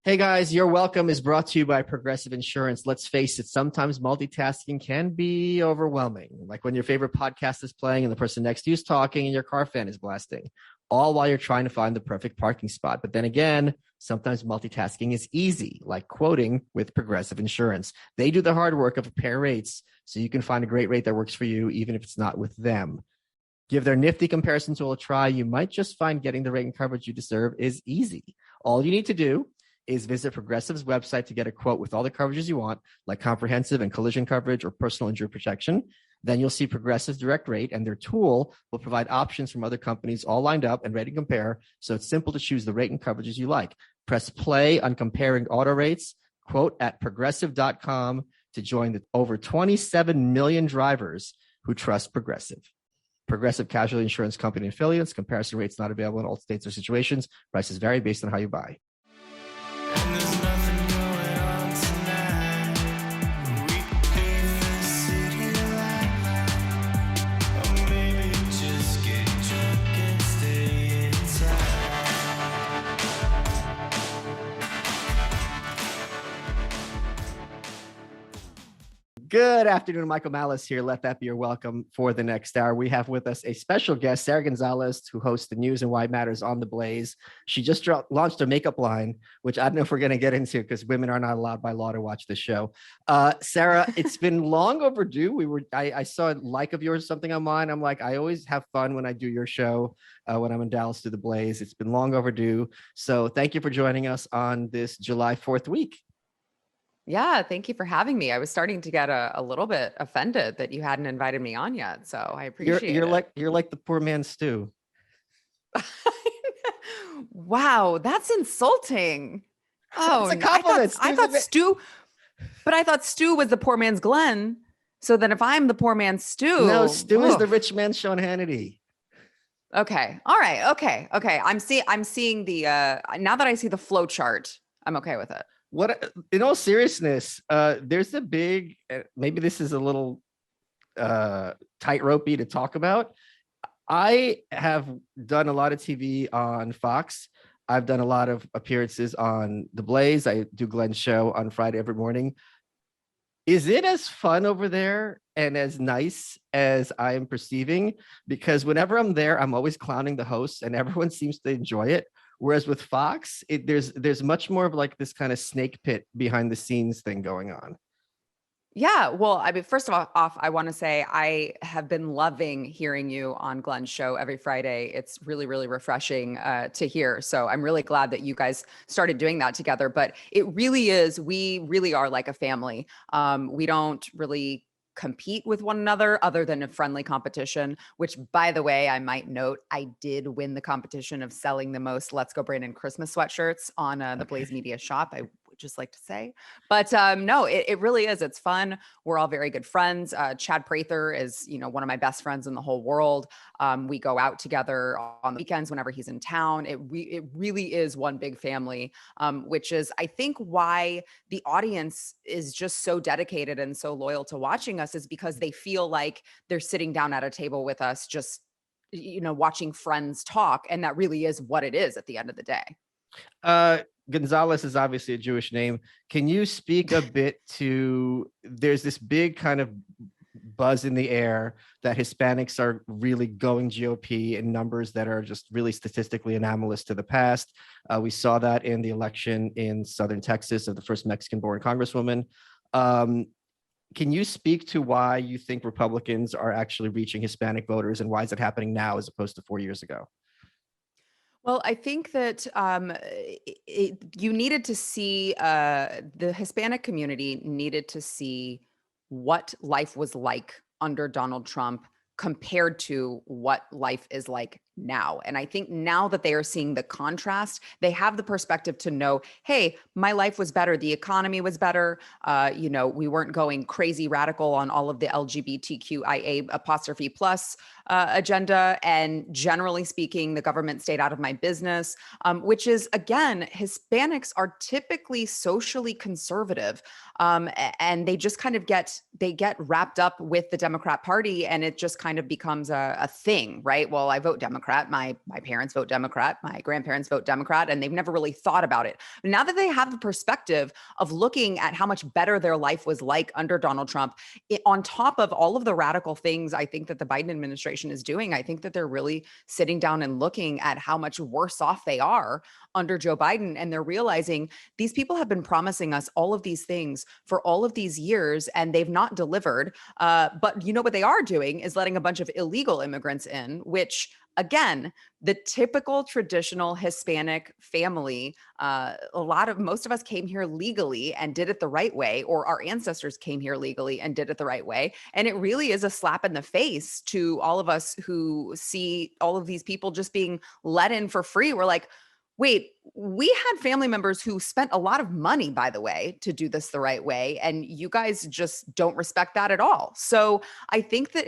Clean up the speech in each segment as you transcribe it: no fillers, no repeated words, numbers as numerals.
Hey guys, Your Welcome is brought to you by Progressive Insurance. Let's face it, sometimes multitasking can be overwhelming. Like when your favorite podcast is playing and the person next to you is talking and your car fan is blasting, all while you're trying to find the perfect parking spot. But then again, sometimes multitasking is easy, like quoting with Progressive Insurance. They do the hard work of compare rates so you can find a great rate that works for you, even if it's not with them. Give their nifty comparison tool a try. You might just find getting the rate and coverage you deserve is easy. All you need to do is visit Progressive's website to get a quote with all the coverages you want, like comprehensive and collision coverage or personal injury protection. Then you'll see Progressive's direct rate, and their tool will provide options from other companies all lined up and ready to compare. So it's simple to choose the rate and coverages you like. Press play on comparing auto rates, quote at progressive.com to join the over 27 million drivers who trust Progressive. Progressive Casualty Insurance Company and affiliates. Comparison rates not available in all states or situations. Prices vary based on how you buy. And there's nothing going on tonight. We could pay for the city light. Or maybe just get drunk and stay inside. Good afternoon, Michael Malice here. Let that be your welcome for the next hour. We have with us a special guest, Sara Gonzales, who hosts the news and why it matters on The Blaze. She just launched a makeup line, which I don't know if we're going to get into because women are not allowed by law to watch the show. Sara, it's been long overdue. I saw a like of yours, something on mine. I'm like, I always have fun when I do your show when I'm in Dallas to The Blaze. It's been long overdue. So thank you for joining us on this July 4th week. Yeah, thank you for having me. I was starting to get a little bit offended that you hadn't invited me on yet, so I appreciate it. You're like the poor man's stew. Wow, that's insulting. Oh, It's a compliment. I thought Stu, but I thought Stu was the poor man's Glenn. So then if I'm the poor man's Stu, No, Stu is the rich man's Sean Hannity. Okay. All right. Okay. I'm seeing the now that I see the flow chart, I'm okay with it. What, in all seriousness, there's a big, maybe this is a little tightropey to talk about. I have done a lot of TV on Fox. I've done a lot of appearances on The Blaze. I do Glenn's show on Friday every morning. Is it as fun over there and as nice as I am perceiving? Because whenever I'm there, I'm always clowning the hosts and everyone seems to enjoy it. Whereas with Fox, there's much more of like this kind of snake pit behind the scenes thing going on. Yeah. Well, I mean, first of all, I want to say I have been loving hearing you on Glenn's show every Friday. It's really, really refreshing to hear. So I'm really glad that you guys started doing that together. But it really is, we really are like a family. We don't really compete with one another other than a friendly competition, which, by the way, I might note, I did win the competition of selling the most Let's Go Brandon Christmas sweatshirts on the Blaze Media shop. I would just like to say, but no, it really is. It's fun. We're all very good friends. Chad Prather is, one of my best friends in the whole world. We go out together on the weekends whenever he's in town. It really is one big family, which is, I think, why the audience is just so dedicated and so loyal to watching us, is because they feel like they're sitting down at a table with us, just, watching friends talk. And that really is what it is at the end of the day. Gonzales is obviously a Jewish name. Can you speak a bit to, there's this big kind of buzz in the air that Hispanics are really going GOP in numbers that are just really statistically anomalous to the past. We saw that in the election in Southern Texas of the first Mexican-born Congresswoman. Can you speak to why you think Republicans are actually reaching Hispanic voters, and why is it happening now as opposed to 4 years ago? Well, I think that you needed to see, the Hispanic community needed to see what life was like under Donald Trump compared to what life is like now. And I think now that they are seeing the contrast, they have the perspective to know, hey, my life was better. The economy was better. We weren't going crazy radical on all of the LGBTQIA apostrophe plus agenda. And generally speaking, the government stayed out of my business, which is, again, Hispanics are typically socially conservative. And they just kind of get wrapped up with the Democrat Party, and it just kind of becomes a thing, right? Well, I vote Democrat. Democrat. My parents vote Democrat. My grandparents vote Democrat, and they've never really thought about it. But now that they have the perspective of looking at how much better their life was like under Donald Trump, on top of all of the radical things I think that the Biden administration is doing, I think that they're really sitting down and looking at how much worse off they are under Joe Biden. And they're realizing these people have been promising us all of these things for all of these years, and they've not delivered. But you know what they are doing is letting a bunch of illegal immigrants in, which again, the typical traditional Hispanic family, most of us came here legally and did it the right way, or our ancestors came here legally and did it the right way. And it really is a slap in the face to all of us who see all of these people just being let in for free. We're like, wait, we had family members who spent a lot of money, by the way, to do this the right way, and you guys just don't respect that at all. So I think that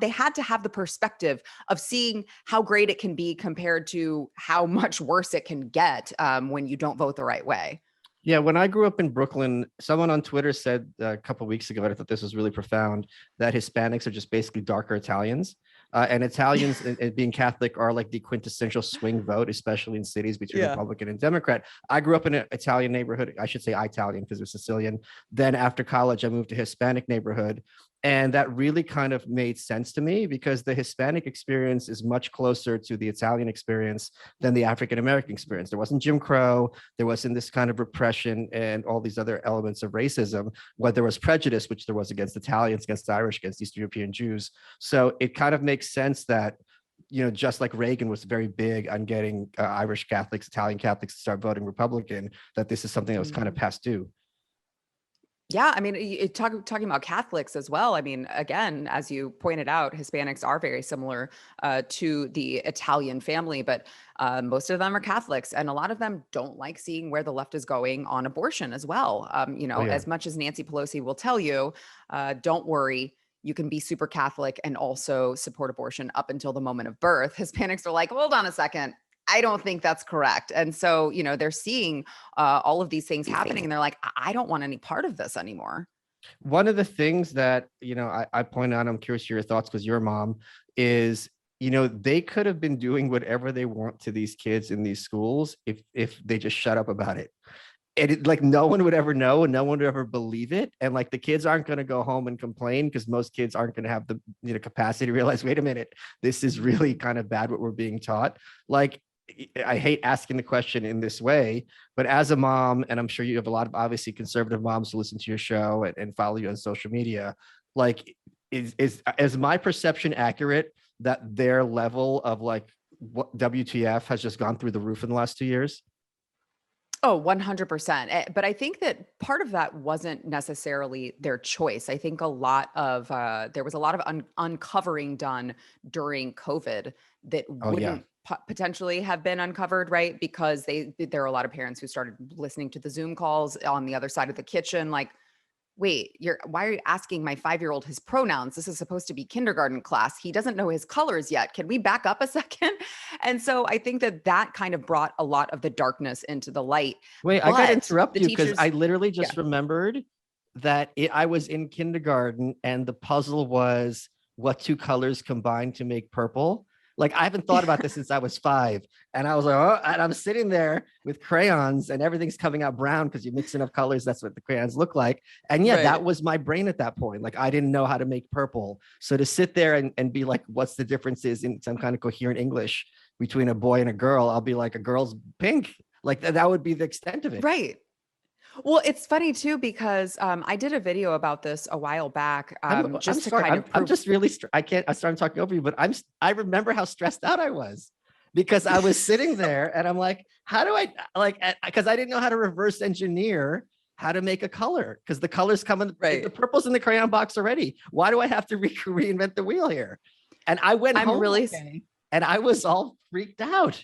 they had to have the perspective of seeing how great it can be compared to how much worse it can get when you don't vote the right way. Yeah, when I grew up in Brooklyn, someone on Twitter said a couple of weeks ago, and I thought this was really profound, that Hispanics are just basically darker Italians. And Italians and being Catholic are like the quintessential swing vote, especially in cities between Republican and Democrat. I grew up in an Italian neighborhood. I should say Italian because it was Sicilian. Then after college, I moved to Hispanic neighborhood. And that really kind of made sense to me because the Hispanic experience is much closer to the Italian experience than the African-American experience. There wasn't Jim Crow. There wasn't this kind of repression and all these other elements of racism. Where there was prejudice, which there was against Italians, against Irish, against Eastern European Jews. So it kind of makes sense that, you know, just like Reagan was very big on getting Irish Catholics, Italian Catholics to start voting Republican, that this is something that was kind of past due. Yeah, I mean, talking about Catholics as well. I mean, again, as you pointed out, Hispanics are very similar to the Italian family, but most of them are Catholics, and a lot of them don't like seeing where the left is going on abortion as well. As much as Nancy Pelosi will tell you, don't worry. You can be super Catholic and also support abortion up until the moment of birth. Hispanics are like, hold on a second. I don't think that's correct. And so, you know, they're seeing all of these things happening and they're like, I don't want any part of this anymore. One of the things that, you know, I point out, I'm curious your thoughts because your mom is, you know, they could have been doing whatever they want to these kids in these schools if they just shut up about it. And like no one would ever know and no one would ever believe it. And like the kids aren't going to go home and complain because most kids aren't going to have the capacity to realize, wait a minute, this is really kind of bad what we're being taught. Like, I hate asking the question in this way, but as a mom, and I'm sure you have a lot of obviously conservative moms who listen to your show and follow you on social media, like is my perception accurate that their level of like what WTF has just gone through the roof in the last 2 years? Oh, 100%. But I think that part of that wasn't necessarily their choice. I think there was a lot of uncovering done during COVID that wouldn't potentially have been uncovered, right? Because there are a lot of parents who started listening to the Zoom calls on the other side of the kitchen, like, wait, why are you asking my 5-year-old his pronouns? This is supposed to be kindergarten class. He doesn't know his colors yet. Can we back up a second? And so I think that kind of brought a lot of the darkness into the light. Wait, I got to interrupt you because I literally just remembered that I was in kindergarten and the puzzle was what two colors combine to make purple. Like I haven't thought about this since I was 5. And I was like, oh, and I'm sitting there with crayons and everything's coming out brown because you mix enough colors. That's what the crayons look like. And yeah, that was my brain at that point. Like I didn't know how to make purple. So to sit there and be like, what's the differences in some kind of coherent English between a boy and a girl? I'll be like, a girl's pink. Like that would be the extent of it. Right. Well, it's funny too, because I did a video about this a while back. I'm just really, I'm starting talking over you, but I remember how stressed out I was because I was sitting there and I'm like, how do I because I didn't know how to reverse engineer how to make a color because the colors come in, the purple's in the crayon box already. Why do I have to reinvent the wheel here? And I went home and I was all freaked out.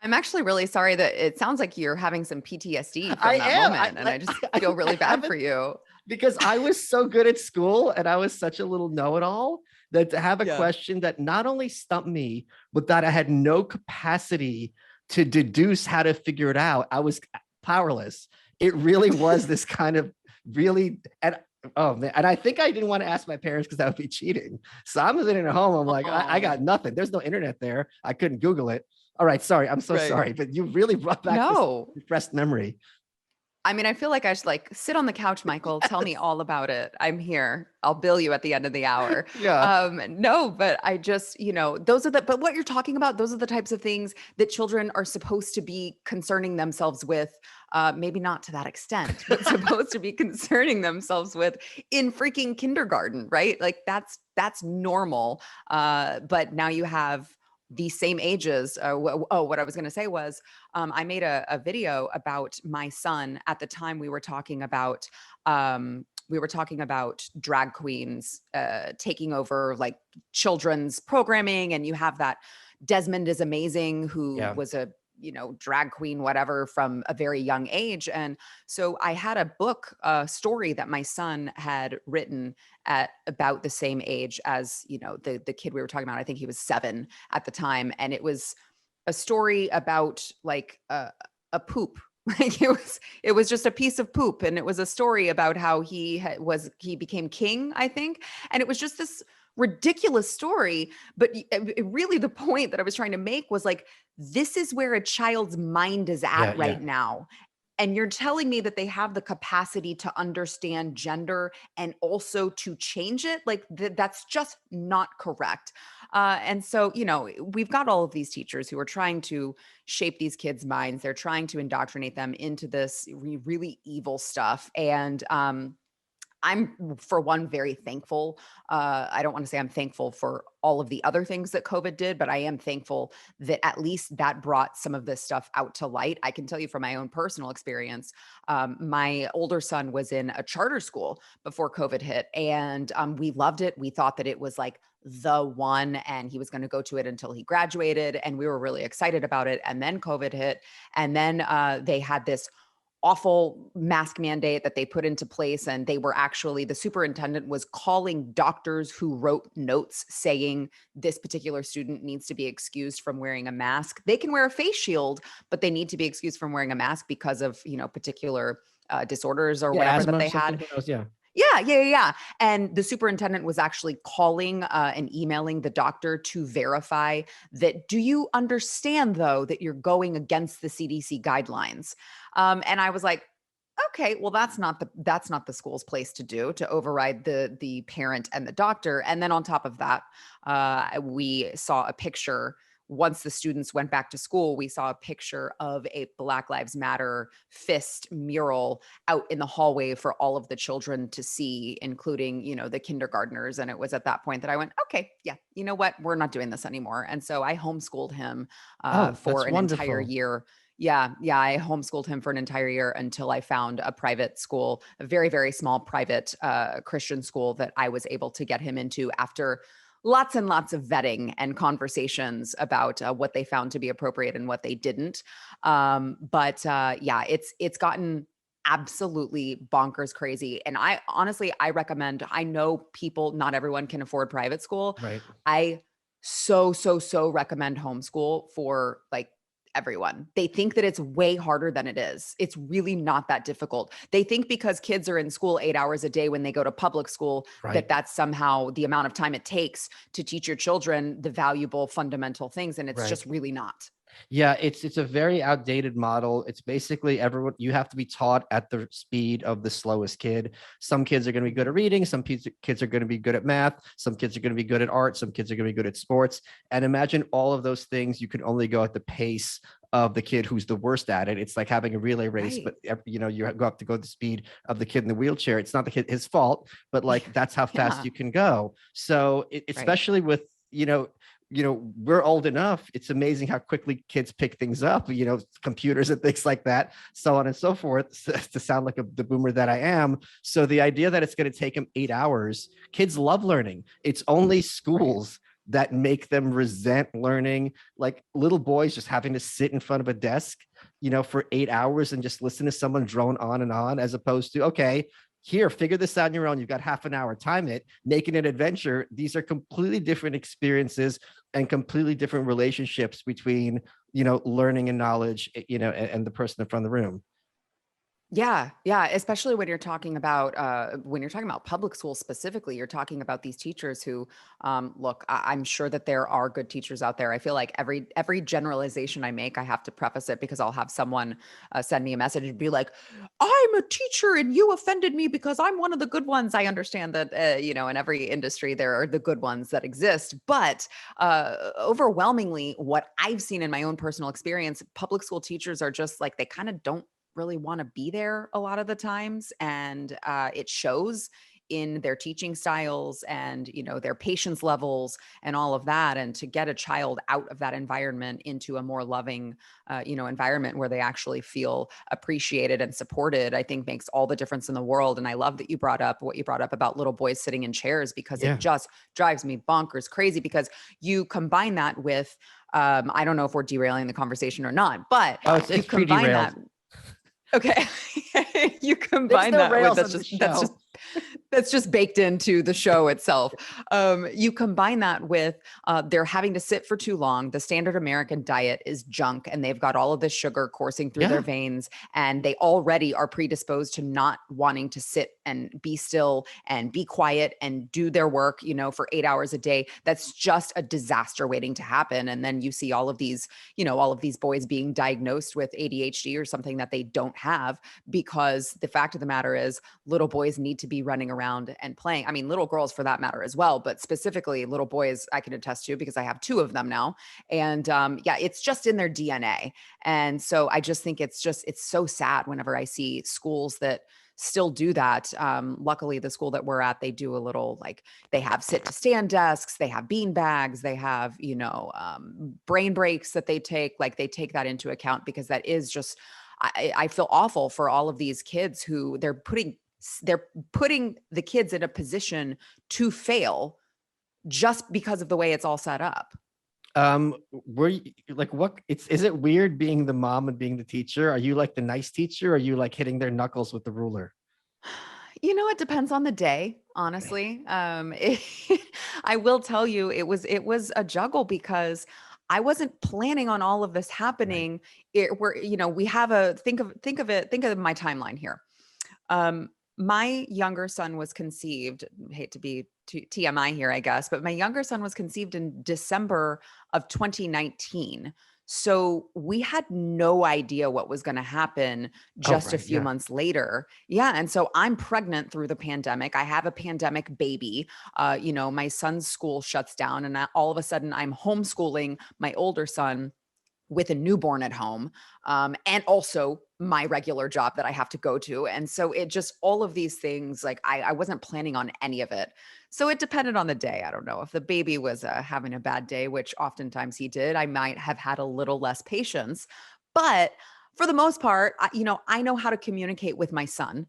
I'm actually really sorry that it sounds like you're having some PTSD from that moment. And I just feel really bad for you. Because I was so good at school and I was such a little know-it-all that to have a question that not only stumped me, but that I had no capacity to deduce how to figure it out. I was powerless. It really was this kind of really, and Oh man, and I think I didn't want to ask my parents because that would be cheating. So I'm sitting at home. I'm like, I got nothing. There's no internet there. I couldn't Google it. All right, sorry. I'm so Right. sorry, but you really brought back this No. repressed memory. I mean, I feel like I should like sit on the couch, Michael. Tell me all about it. I'm here. I'll bill you at the end of the hour. Yeah. No, but I just, but what you're talking about, those are the types of things that children are supposed to be concerning themselves with. Maybe not to that extent, but supposed to be concerning themselves with in freaking kindergarten, right? Like that's normal. But now you have these same ages. What I was going to say was, I made a video about my son at the time. We were talking about drag queens taking over like children's programming, and you have that Desmond is Amazing, who Yeah. was a drag queen, whatever, from a very young age. And so I had a book, story that my son had written at about the same age as, the kid we were talking about. I think he was 7 at the time. And it was a story about like a poop. Like it was just a piece of poop. And it was a story about how he became king, I think. And it was just this ridiculous story. But really the point that I was trying to make was like, this is where a child's mind is at right now. And you're telling me that they have the capacity to understand gender and also to change it? Like that's just not correct. And so, we've got all of these teachers who are trying to shape these kids' minds. They're trying to indoctrinate them into this really evil stuff. And I'm, for one, very thankful. I don't want to say I'm thankful for all of the other things that COVID did, but I am thankful that at least that brought some of this stuff out to light. I can tell you from my own personal experience, my older son was in a charter school before COVID hit, and we loved it. We thought that it was like the one, and he was going to go to it until he graduated, and we were really excited about it. And then COVID hit, and then they had this awful mask mandate that they put into place. And the superintendent was calling doctors who wrote notes saying this particular student needs to be excused from wearing a mask. They can wear a face shield, but they need to be excused from wearing a mask because of, particular disorders or whatever that they had. Yeah. And the superintendent was actually calling and emailing the doctor to verify that. Do you understand, though, that you're going against the CDC guidelines? And I was like, okay, well, that's not the school's place to override the parent and the doctor. And then on top of that, we saw a picture. Once the students went back to school, we saw a picture of a Black Lives Matter fist mural out in the hallway for all of the children to see, including, the kindergartners. And it was at that point that I went, okay, yeah, you know what? We're not doing this anymore. And so I homeschooled him for an entire year. Yeah. I homeschooled him for an entire year until I found a private school, a very, very small private Christian school that I was able to get him into after lots and lots of vetting and conversations about what they found to be appropriate and what they didn't. But it's gotten absolutely bonkers crazy. And I recommend, I know people, not everyone can afford private school. Right. I so recommend homeschool for like everyone. They think that it's way harder than it is. It's really not that difficult. They think because kids are in school 8 hours a day when they go to public school, that that's somehow the amount of time it takes to teach your children the valuable fundamental things. And it's just really not. Yeah, it's a very outdated model. It's basically you have to be taught at the speed of the slowest kid. Some kids are going to be good at reading. Some kids are going to be good at math. Some kids are going to be good at art. Some kids are going to be good at sports. And imagine all of those things. You can only go at the pace of the kid who's the worst at it. It's like having a relay race, but you have to go at the speed of the kid in the wheelchair. It's not the kid, his fault, but like that's how fast you can go. So especially with, we're old enough. It's amazing how quickly kids pick things up, computers and things like that, so on and so forth, to sound like the boomer that I am. So the idea that it's going to take them 8 hours, kids love learning. It's only schools that make them resent learning, like little boys just having to sit in front of a desk, for 8 hours and just listen to someone drone on and on, as opposed to, okay, here, figure this out on your own. You've got half an hour, time it, make it an adventure. These are completely different experiences and completely different relationships between, learning and knowledge, and the person in front of the room. Yeah, yeah, especially when you're talking about public schools specifically, you're talking about these teachers who, look, I'm sure that there are good teachers out there. I feel like every generalization I make, I have to preface it because I'll have someone send me a message and be like, "I'm a teacher and you offended me because I'm one of the good ones." I understand that in every industry there are the good ones that exist, but overwhelmingly, what I've seen in my own personal experience, public school teachers are just like they kind of don't really want to be there a lot of the times, and it shows in their teaching styles and their patience levels and all of that. And to get a child out of that environment into a more loving environment where they actually feel appreciated and supported, I think makes all the difference in the world. And I love that you brought up what you brought up about little boys sitting in chairs, because Yeah. it just drives me bonkers crazy, because you combine that with I don't know if we're derailing the conversation or not, but Oh, you it's combine pre-derailed. that. Okay. You There's combine no that with rails on this show. that's just baked into the show itself. You combine that with they're having to sit for too long. The standard American diet is junk, and they've got all of this sugar coursing through their Yeah. veins, and they already are predisposed to not wanting to sit and be still and be quiet and do their work, for 8 hours a day. That's just a disaster waiting to happen. And then you see all of these boys being diagnosed with ADHD or something that they don't have, because the fact of the matter is little boys need to be running around and playing. I mean, little girls for that matter as well, but specifically little boys, I can attest to because I have two of them now. And yeah, it's just in their DNA. And so I just think it's so sad whenever I see schools that still do that. Luckily, the school that we're at, they do a little, like, they have sit to stand desks, they have bean bags, they have, brain breaks that they take. Like, they take that into account, because that is just, I feel awful for all of these kids who they're putting the kids in a position to fail just because of the way it's all set up. Were you like, what, is it weird being the mom and being the teacher? Are you like the nice teacher, or are you like hitting their knuckles with the ruler? It depends on the day, honestly. I will tell you, it was a juggle, because I wasn't planning on all of this Right. happening. We have think of my timeline here. Um, my younger son was conceived, hate to be TMI here, I guess, but my younger son was conceived in December of 2019. So we had no idea what was going to happen Oh, just a right. few Yeah. months later. Yeah. And so I'm pregnant through the pandemic. I have a pandemic baby. My son's school shuts down, and all of a sudden I'm homeschooling my older son with a newborn at home, and also my regular job that I have to go to. And so it just, all of these things, like I wasn't planning on any of it. So it depended on the day. I don't know if the baby was having a bad day, which oftentimes he did, I might have had a little less patience. But for the most part, I know how to communicate with my son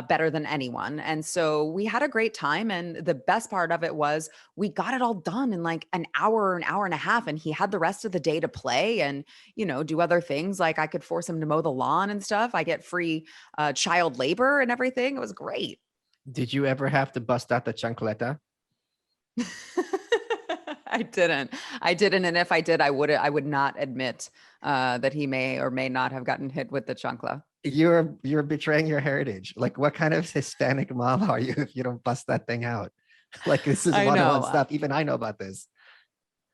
better than anyone. And so we had a great time. And the best part of it was we got it all done in like an hour and a half. And he had the rest of the day to play and, do other things. Like, I could force him to mow the lawn and stuff. I get free child labor and everything. It was great. Did you ever have to bust out the chancleta? I didn't. I didn't. And if I did, I would not admit that he may or may not have gotten hit with the chancla. You're betraying your heritage. Like, what kind of Hispanic mom are you if you don't bust that thing out? Like, this is I 101 know. stuff. Even I know about this.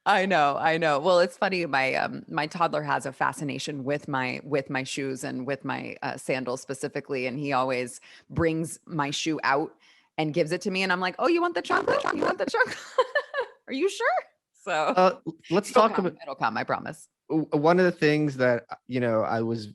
I know. I know. Well, it's funny. My toddler has a fascination with my shoes and with my sandals specifically, and he always brings my shoe out and gives it to me, and I'm like, "Oh, you want the chocolate? You want the chocolate? Are you sure?" So Uh, let's it'll talk come. about It'll come. I promise. one of the things that I was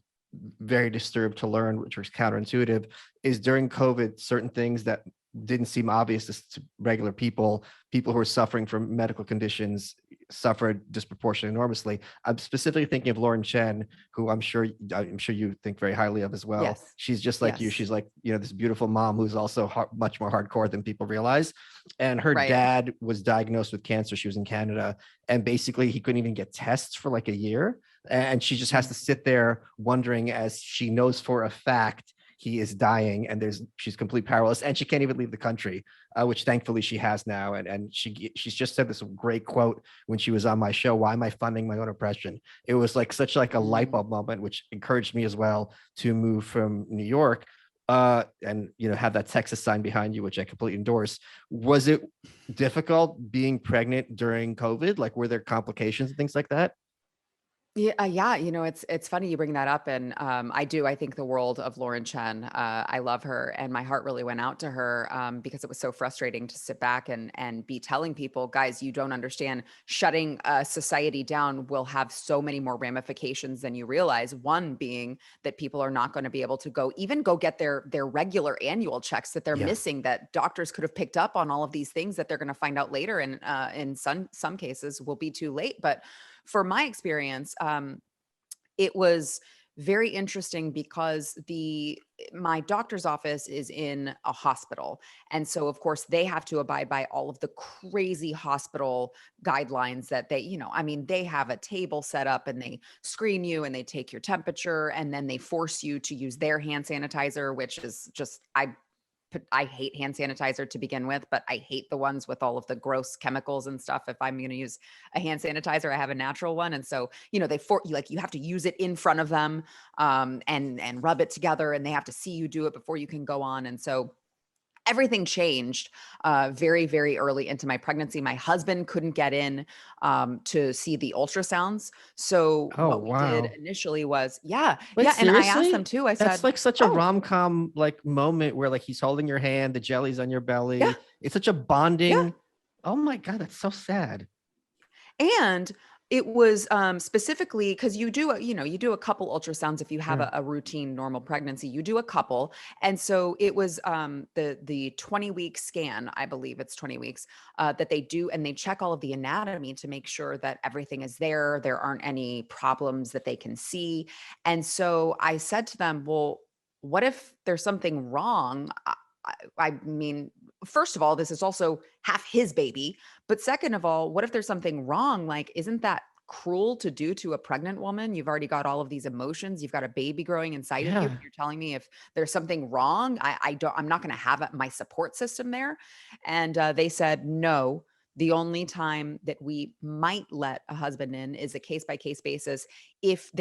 very disturbed to learn, which was counterintuitive, is during COVID, certain things that didn't seem obvious to regular people who are suffering from medical conditions, suffered disproportionately enormously. I'm specifically thinking of Lauren Chen, who I'm sure you think very highly of as well. Yes. She's just like you. Yes. She's like, this beautiful mom who's also much more hardcore than people realize. And her Right. dad was diagnosed with cancer. She was in Canada, and basically he couldn't even get tests for like a year. And she just has to sit there wondering, as she knows for a fact he is dying and she's completely powerless and she can't even leave the country, which thankfully she has now. And she's just said this great quote when she was on my show, "Why am I funding my own oppression?" It was like such like a light bulb moment, which encouraged me as well to move from New York and have that Texas sign behind you, which I completely endorse. Was it difficult being pregnant during COVID? Like, were there complications and things like that? Yeah. It's funny you bring that up, and I think the world of Lauren Chen. I love her, and my heart really went out to her because it was so frustrating to sit back and be telling people, guys, you don't understand. Shutting society down will have so many more ramifications than you realize. One being that people are not going to be able to go get their regular annual checks that they're missing. That doctors could have picked up on all of these things that they're going to find out later, and in some cases will be too late. But for my experience, it was very interesting because my doctor's office is in a hospital. And so of course they have to abide by all of the crazy hospital guidelines that they have a table set up and they screen you and they take your temperature and then they force you to use their hand sanitizer, which is just, I hate hand sanitizer to begin with, but I hate the ones with all of the gross chemicals and stuff. If I'm going to use a hand sanitizer, I have a natural one. And so, you have to use it in front of them, and rub it together, and they have to see you do it before you can go on. And so everything changed very, very early into my pregnancy. My husband couldn't get in to see the ultrasounds. So what we did initially was, Wait, and I asked seriously? them too. I said, That's like such a rom-com like moment where like he's holding your hand, the jelly's on your belly. Yeah. It's such a bonding. Yeah. Oh my God, that's so sad. And it was specifically because you do a couple ultrasounds if you have a routine normal pregnancy. You do a couple, and so it was the 20-week scan. I believe it's 20 weeks that they do, and they check all of the anatomy to make sure that everything is there. There aren't any problems that they can see. And so I said to them, "Well, what if there's something wrong?" I mean, first of all, this is also half his baby. But second of all, what if there's something wrong? Like, isn't that cruel to do to a pregnant woman? You've already got all of these emotions. You've got a baby growing inside of you. You're telling me if there's something wrong, I'm not going to have my support system there. And they said, no. The only time that we might let a husband in is a case by case basis if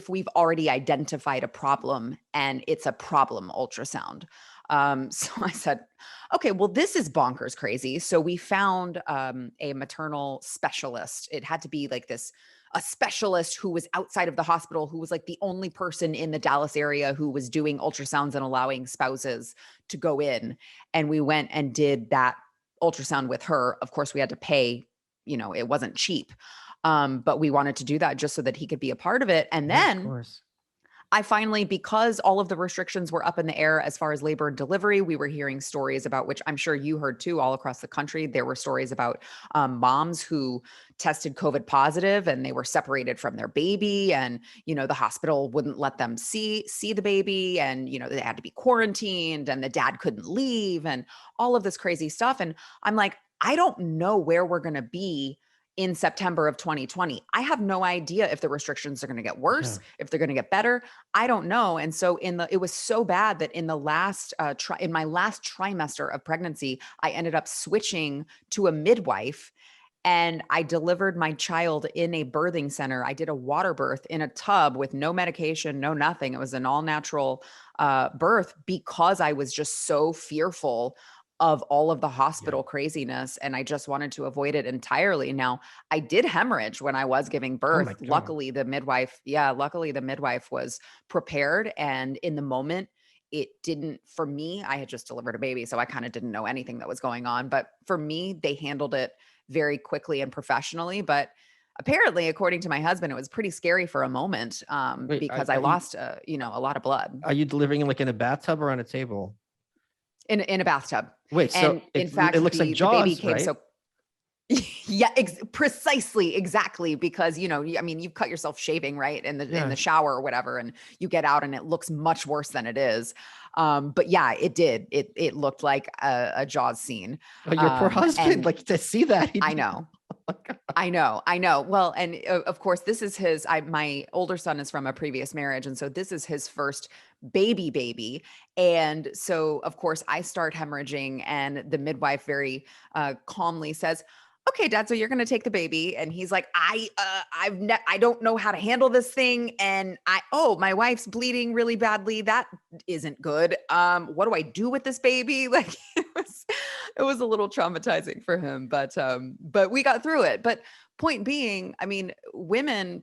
we've already identified a problem and it's a problem ultrasound. So I said, okay, well, this is bonkers crazy. So we found a maternal specialist. It had to be like a specialist who was outside of the hospital, who was like the only person in the Dallas area who was doing ultrasounds and allowing spouses to go in. And we went and did that ultrasound with her. Of course, we had to pay, it wasn't cheap. But we wanted to do that just so that he could be a part of it. And then, of course, I finally, because all of the restrictions were up in the air as far as labor and delivery, we were hearing stories about, which I'm sure you heard too, all across the country. There were stories about moms who tested COVID positive and they were separated from their baby, and, the hospital wouldn't let them see the baby, and, they had to be quarantined, and the dad couldn't leave, and all of this crazy stuff. And I'm like, I don't know where we're going to be in September of 2020. I have no idea if the restrictions are going to get worse, if they're going to get better. I don't know. And so it was so bad that in the last, in my last trimester of pregnancy, I ended up switching to a midwife, and I delivered my child in a birthing center. I did a water birth in a tub with no medication, no nothing. It was an all natural birth because I was just so fearful of all of the hospital craziness. And I just wanted to avoid it entirely. Now, I did hemorrhage when I was giving birth. Luckily, the midwife was prepared. And in the moment, it didn't, for me, I had just delivered a baby, so I kind of didn't know anything that was going on. But for me, they handled it very quickly and professionally. But apparently, according to my husband, it was pretty scary for a moment because I lost, a lot of blood. Are you delivering like in a bathtub or on a table? In a bathtub. Wait, so in fact, it looks like Jaws, the baby came, right? So yeah, precisely, exactly. Because, you've cut yourself shaving, right? In the shower or whatever, and you get out and it looks much worse than it is. But yeah, it did. It looked like a Jaws scene. Oh, your poor husband, like to see that. I know. I know. Well, and of course, this is my older son is from a previous marriage. And so this is his first baby. And so, of course, I start hemorrhaging, and the midwife very calmly says, "Okay, Dad, so you're going to take the baby." And he's like, I don't know how to handle this thing. And my wife's bleeding really badly. That isn't good. What do I do with this baby? Like, it was a little traumatizing for him, but we got through it. But point being, I mean,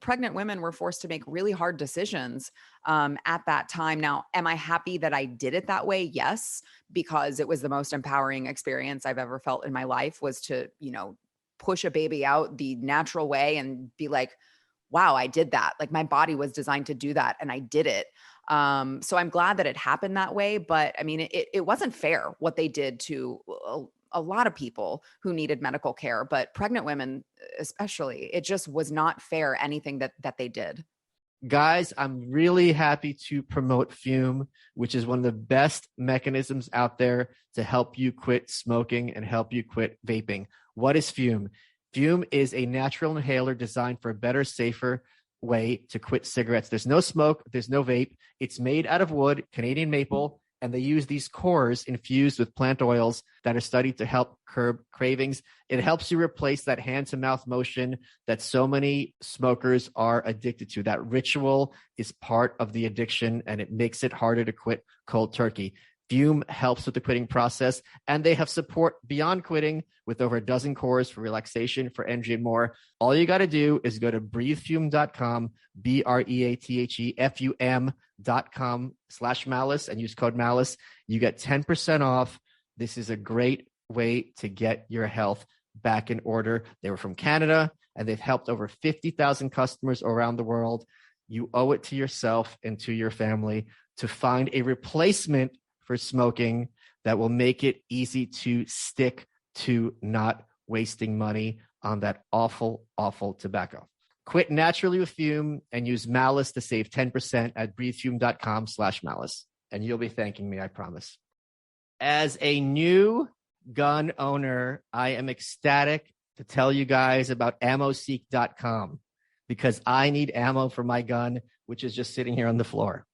pregnant women were forced to make really hard decisions at that time. Now, am I happy that I did it that way? Yes, because it was the most empowering experience I've ever felt in my life, was to, push a baby out the natural way and be like, wow, I did that. Like, my body was designed to do that, and I did it. So I'm glad that it happened that way. But I mean, it wasn't fair what they did to a lot of people who needed medical care, but pregnant women especially. It just was not fair, anything that they did. Guys, I'm really happy to promote Fume, which is one of the best mechanisms out there to help you quit smoking and help you quit vaping. What is Fume? Fume is a natural inhaler designed for a better, safer way to quit cigarettes. There's no smoke, there's no vape. It's made out of wood, Canadian maple, and they use these cores infused with plant oils that are studied to help curb cravings. It helps you replace that hand-to-mouth motion that so many smokers are addicted to. That ritual is part of the addiction, and it makes it harder to quit cold turkey. Fume helps with the quitting process, and they have support beyond quitting with over a dozen cores for relaxation, for energy, and more. All you got to do is go to breathefume.com, breathefum.com/malice, and use code malice. You get 10% off. This is a great way to get your health back in order. They were from Canada, and they've helped over 50,000 customers around the world. You owe it to yourself and to your family to find a replacement for smoking that will make it easy to stick to not wasting money on that awful, awful tobacco. Quit naturally with Fume and use Malice to save 10% at breathefume.com/malice. And you'll be thanking me, I promise. As a new gun owner, I am ecstatic to tell you guys about ammoseek.com, because I need ammo for my gun, which is just sitting here on the floor.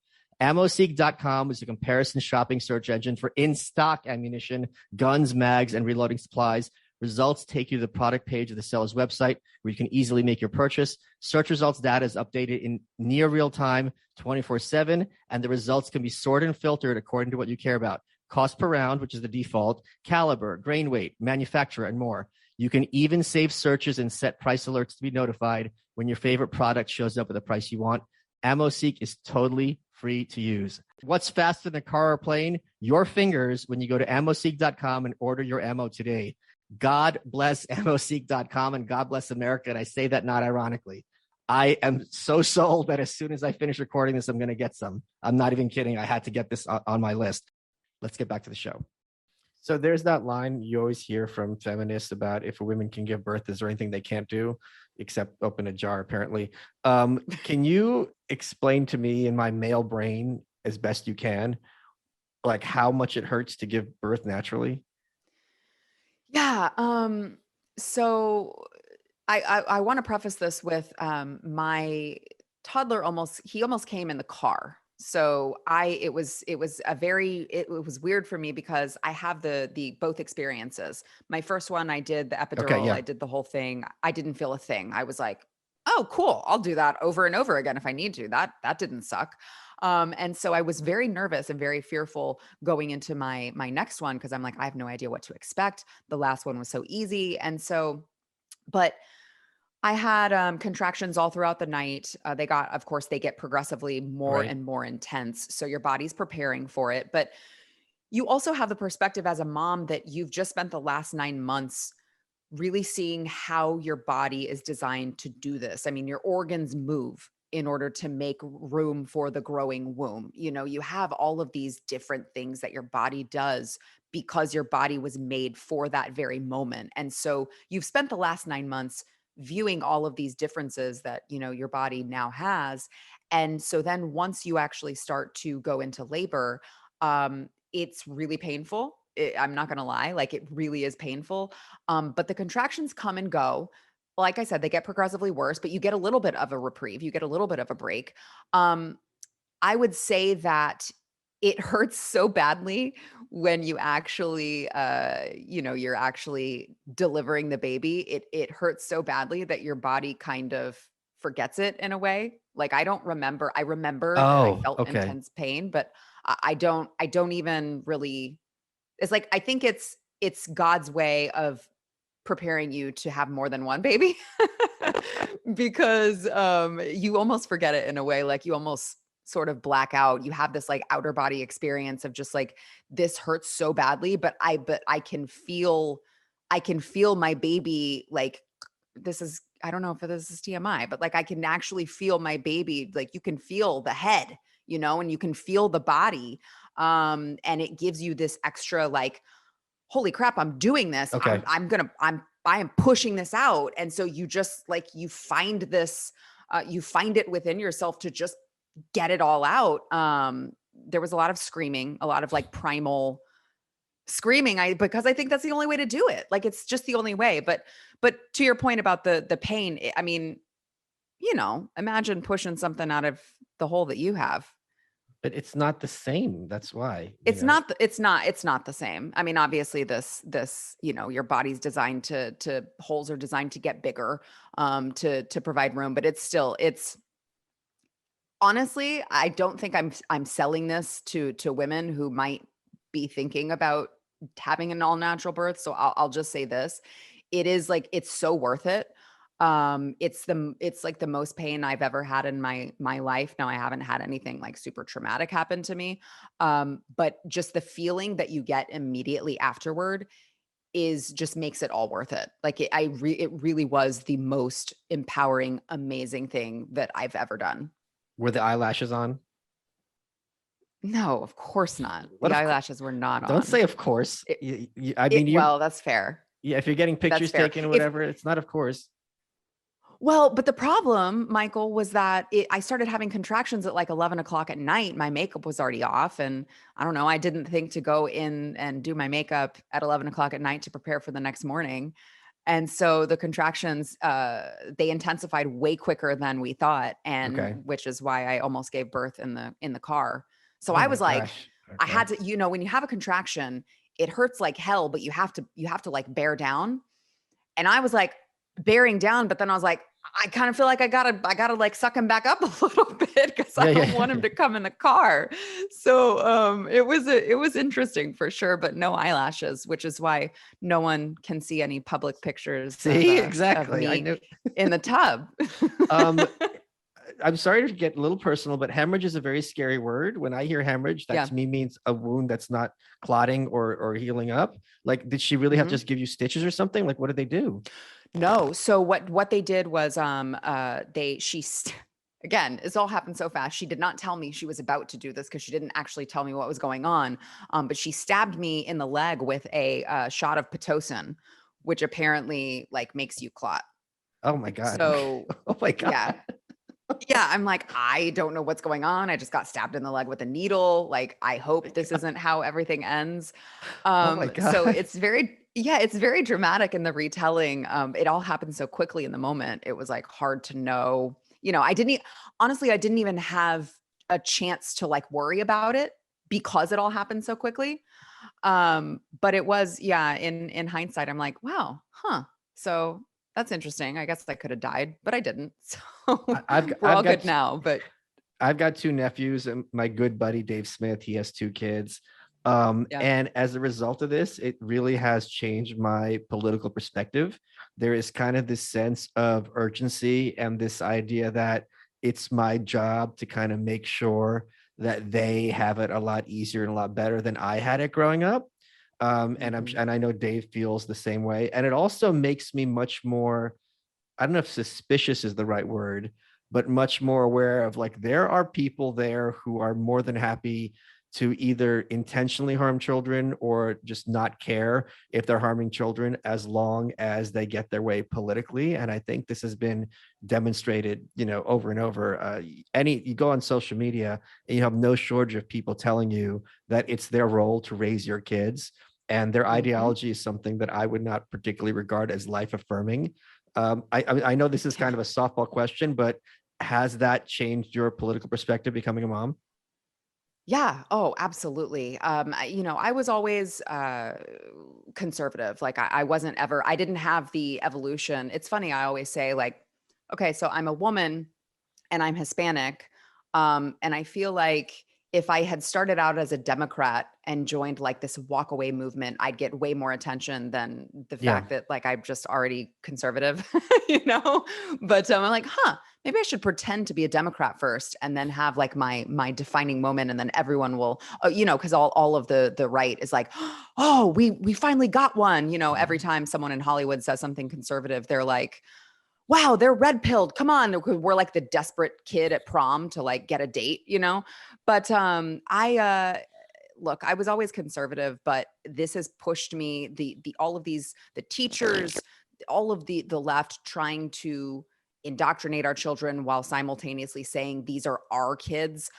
Ammoseek.com is a comparison shopping search engine for in-stock ammunition, guns, mags, and reloading supplies. Results take you to the product page of the seller's website, where you can easily make your purchase. Search results data is updated in near real time, 24/7, and the results can be sorted and filtered according to what you care about. Cost per round, which is the default, caliber, grain weight, manufacturer, and more. You can even save searches and set price alerts to be notified when your favorite product shows up at the price you want. AmmoSeek is totally free to use. What's faster than a car or plane? Your fingers when you go to ammoseek.com and order your ammo today. God bless ammoseek.com and God bless America. And I say that not ironically. I am so sold that as soon as I finish recording this, I'm going to get some. I'm not even kidding. I had to get this on my list. Let's get back to the show. So there's that line you always hear from feminists about if a woman can give birth, is there anything they can't do except open a jar, apparently. Can you explain to me in my male brain as best you can, like how much it hurts to give birth naturally? Yeah. So I want to preface this with my toddler almost came in the car. So it was weird for me because I have the both experiences. My first one, I did the epidural, Okay, yeah. I did the whole thing. I didn't feel a thing. I was like, oh, cool. I'll do that over and over again if I need to. That didn't suck. And so I was very nervous and very fearful going into my next one, because I'm like, I have no idea what to expect. The last one was so easy. And so, but I had contractions all throughout the night. Of course, they get progressively more Right. and more intense. So your body's preparing for it. But you also have the perspective as a mom that you've just spent the last 9 months really seeing how your body is designed to do this. I mean, your organs move in order to make room for the growing womb. You know, you have all of these different things that your body does because your body was made for that very moment. And so you've spent the last 9 months viewing all of these differences that, your body now has. And so then once you actually start to go into labor, it's really painful. I'm not going to lie, like it really is painful. But the contractions come and go. like I said, they get progressively worse, but you get a little bit of a reprieve. You get a little bit of a break. Um, I would say that it hurts so badly when you actually, you're actually delivering the baby. It hurts so badly that your body kind of forgets it in a way. Like I don't remember. I remember that I Oh, felt okay. intense pain, but I don't even really. It's like I think it's God's way of preparing you to have more than one baby because you almost forget it in a way, like you almost sort of black out. You have this like outer body experience of just like this hurts so badly, but I can feel my baby like this is I don't know if this is TMI, but like I can actually feel my baby, like you can feel the head, and you can feel the body. And it gives you this extra like holy crap, I'm doing this. Okay. I am pushing this out. And so you just like, you find it within yourself to just get it all out. There was a lot of screaming, a lot of like primal screaming. Because I think that's the only way to do it. Like, it's just the only way. But to your point about the pain, I mean, imagine pushing something out of the hole that you have. But it's not the same. That's why. It's not the same. I mean, obviously your body's designed to holes are designed to get bigger, to provide room, but it's honestly, I don't think I'm selling this to women who might be thinking about having an all natural birth. So I'll just say this. It is like, it's so worth it. It's like the most pain I've ever had in my life. Now I haven't had anything like super traumatic happen to me. But just the feeling that you get immediately afterward just makes it all worth it. Like it really was the most empowering, amazing thing that I've ever done. Were the eyelashes on? No, of course not. What The of eyelashes were not on. Don't say of course. I mean, well, that's fair. yeah, if you're getting pictures fair. taken or whatever, it's not of course. Well, but the problem, Michael, was that I started having contractions at like 11 o'clock at night. My makeup was already off. And I don't know, I didn't think to go in and do my makeup at 11 o'clock at night to prepare for the next morning. And so the contractions, they intensified way quicker than we thought. And Okay. which is why I almost gave birth in the car. So Oh I my was like, gosh. I Okay. had to, when you have a contraction, it hurts like hell, but you have to like bear down. And I was like bearing down, but then I was like, I kind of feel like I gotta like suck him back up a little bit because I don't want him to come in the car. So it was interesting for sure, but no eyelashes, which is why no one can see any public pictures. See, of exactly. I me knew. in the tub. I'm sorry to get a little personal, but hemorrhage is a very scary word. When I hear hemorrhage, that Yeah. to me means a wound that's not clotting or healing up. Like, did she really have to just give you stitches or something? Like, what did they do? No. So what they did was again, it's all happened so fast. She did not tell me she was about to do this because she didn't actually tell me what was going on. But she stabbed me in the leg with a shot of Pitocin, which apparently like makes you clot. Oh my God. So Oh my God. yeah. Yeah, I'm like, I don't know what's going on. I just got stabbed in the leg with a needle. Like, I hope this isn't how everything ends. Oh my God. So it's very dramatic in the retelling. It all happened so quickly in the moment. It was like hard to know. Honestly, I didn't even have a chance to like worry about it because it all happened so quickly. But it was, in hindsight, I'm like, wow, so that's interesting. I guess I could have died, but I didn't. So we're all good now. But I've got two nephews and my good buddy Dave Smith, he has two kids. Yeah. And as a result of this, it really has changed my political perspective. There is kind of this sense of urgency and this idea that it's my job to kind of make sure that they have it a lot easier and a lot better than I had it growing up. And I know Dave feels the same way. And it also makes me much more, I don't know if suspicious is the right word, but much more aware of like, there are people there who are more than happy to either intentionally harm children or just not care if they're harming children as long as they get their way politically. And I think this has been demonstrated, over and over. You go on social media and you have no shortage of people telling you that it's their role to raise your kids. And their ideology is something that I would not particularly regard as life affirming. I know this is kind of a softball question, but has that changed your political perspective becoming a mom? Yeah. Oh, absolutely. I was always conservative. Like I wasn't ever, I didn't have the evolution. It's funny. I always say like, okay, so I'm a woman and I'm Hispanic. And I feel like if I had started out as a Democrat and joined like this walk away movement, I'd get way more attention than the Yeah. fact that like I'm just already conservative, you know? But I'm like, maybe I should pretend to be a Democrat first and then have like my defining moment. And then everyone will, cause all of the right is like, oh, we finally got one, every time someone in Hollywood says something conservative, they're like, wow, they're red pilled. Come on. We're like the desperate kid at prom to like get a date, But look, I was always conservative, but this has pushed me, the all of these, the teachers, all of the left trying to indoctrinate our children while simultaneously saying these are our kids,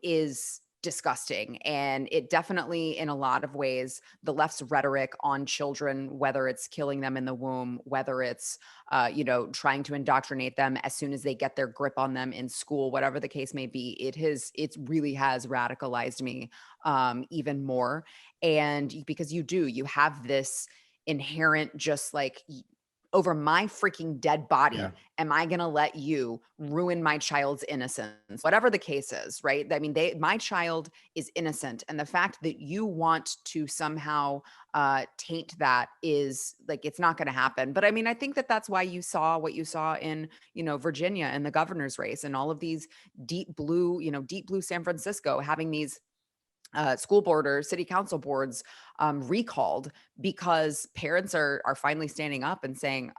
is disgusting. And it definitely, in a lot of ways, the left's rhetoric on children, whether it's killing them in the womb, whether it's, trying to indoctrinate them as soon as they get their grip on them in school, whatever the case may be, it really has radicalized me, even more. And because you have this inherent, just like, over my freaking dead body, Yeah. am I going to let you ruin my child's innocence? Whatever the case is, right? I mean, my child is innocent. And the fact that you want to somehow taint that is like, it's not going to happen. But I mean, I think that that's why you saw what you saw in, Virginia and the governor's race and all of these deep blue San Francisco having these school board or city council boards recalled because parents are finally standing up and saying,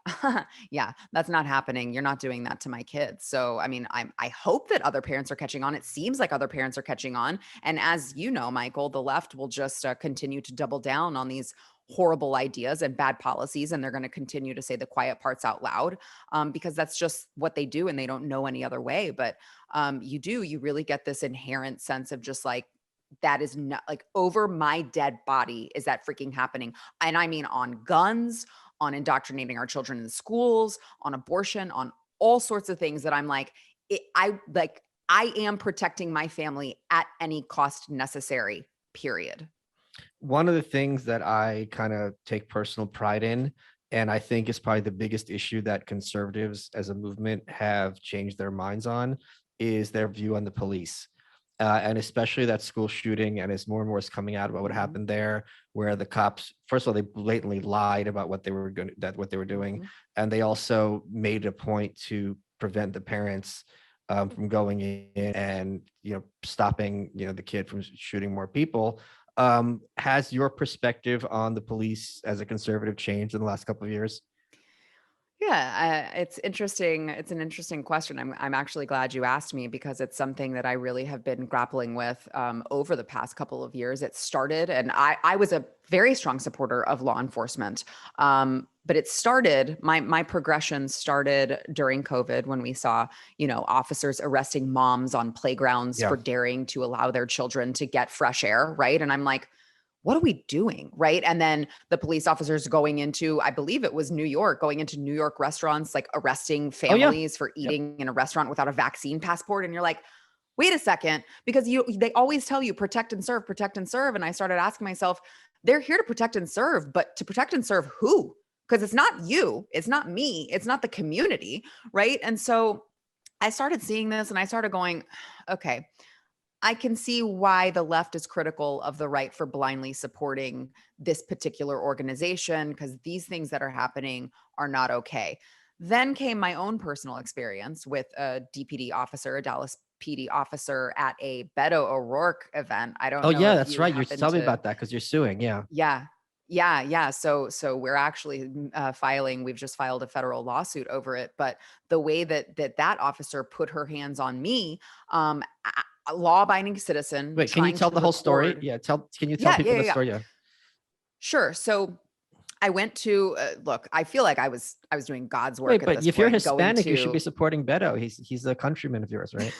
yeah, that's not happening. You're not doing that to my kids. So, I mean, I hope that other parents are catching on. It seems like other parents are catching on. And as you know, Michael, the left will just continue to double down on these horrible ideas and bad policies. And they're going to continue to say the quiet parts out loud, because that's just what they do. And they don't know any other way. But you really get this inherent sense of just like, that is not like over my dead body. Is that freaking happening? And I mean, on guns, on indoctrinating our children in schools, on abortion, on all sorts of things that I'm like, I am protecting my family at any cost necessary, period. One of the things that I kind of take personal pride in, and I think is probably the biggest issue that conservatives as a movement have changed their minds on, is their view on the police. And especially that school shooting, and as more and more is coming out about what happened there, where the cops, first of all, they blatantly lied about what they were doing, and they also made a point to prevent the parents from going in and stopping the kid from shooting more people. Has your perspective on the police as a conservative changed in the last couple of years? Yeah, it's interesting. It's an interesting question. I'm actually glad you asked me because it's something that I really have been grappling with over the past couple of years. It started, and I was a very strong supporter of law enforcement, but it started. My progression started during COVID when we saw officers arresting moms on playgrounds for daring to allow their children to get fresh air, right? And I'm like, what are we doing? Right. And then the police officers going into, I believe it was New York, going into New York restaurants, like arresting families for eating in a restaurant without a vaccine passport. And you're like, wait a second, because they always tell you protect and serve, protect and serve. And I started asking myself, they're here to protect and serve, but to protect and serve who? Because it's not you, it's not me, it's not the community. Right. And so I started seeing this and I started going, okay, I can see why the left is critical of the right for blindly supporting this particular organization, because these things that are happening are not okay. Then came my own personal experience with a DPD officer, a Dallas PD officer at a Beto O'Rourke event. I don't Oh know yeah, if that's you right. You happen tell me to. about that because you're suing. Yeah. Yeah. So we're actually filing. We've just filed a federal lawsuit over it. But the way that officer put her hands on me, a law-abiding citizen. Wait, can you tell the whole story? Yeah. Can you tell people the story? Yeah. Sure. So I went to look. I feel like I was doing God's work. Wait, at but this if you're point, Hispanic, you should be supporting Beto. He's a countryman of yours, right?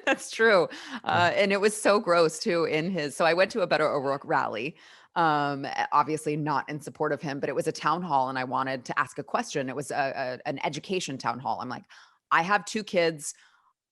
That's true. And it was so gross too so I went to a Beto O'Rourke rally. Obviously not in support of him, but it was a town hall and I wanted to ask a question. It was an education town hall. I'm like, I have 2 kids.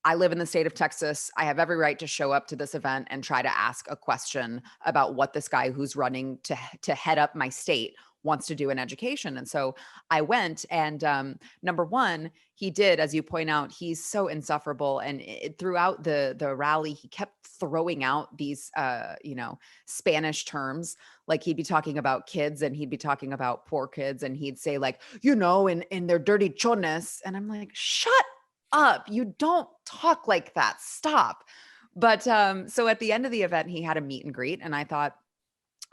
I live in the state of Texas. I have every right to show up to this event and try to ask a question about what this guy who's running to head up my state wants to do in education. And so I went and number one, he did, as you point out, he's so insufferable. And throughout the rally, he kept throwing out these, Spanish terms. Like he'd be talking about kids and he'd be talking about poor kids. And he'd say like, in their dirty chones. And I'm like, shut up. You don't talk like that. Stop. But so at the end of the event, he had a meet and greet. And I thought,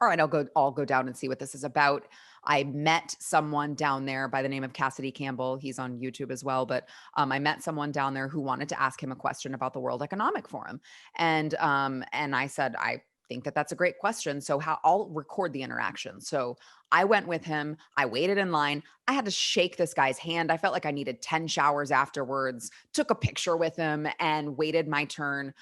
all right, I'll go down and see what this is about. I met someone down there by the name of Cassidy Campbell. He's on YouTube as well. But I met someone down there who wanted to ask him a question about the World Economic Forum. And I said, I think that that's a great question. So I'll record the interaction. So I went with him. I waited in line. I had to shake this guy's hand. I felt like I needed 10 showers afterwards, took a picture with him and waited my turn,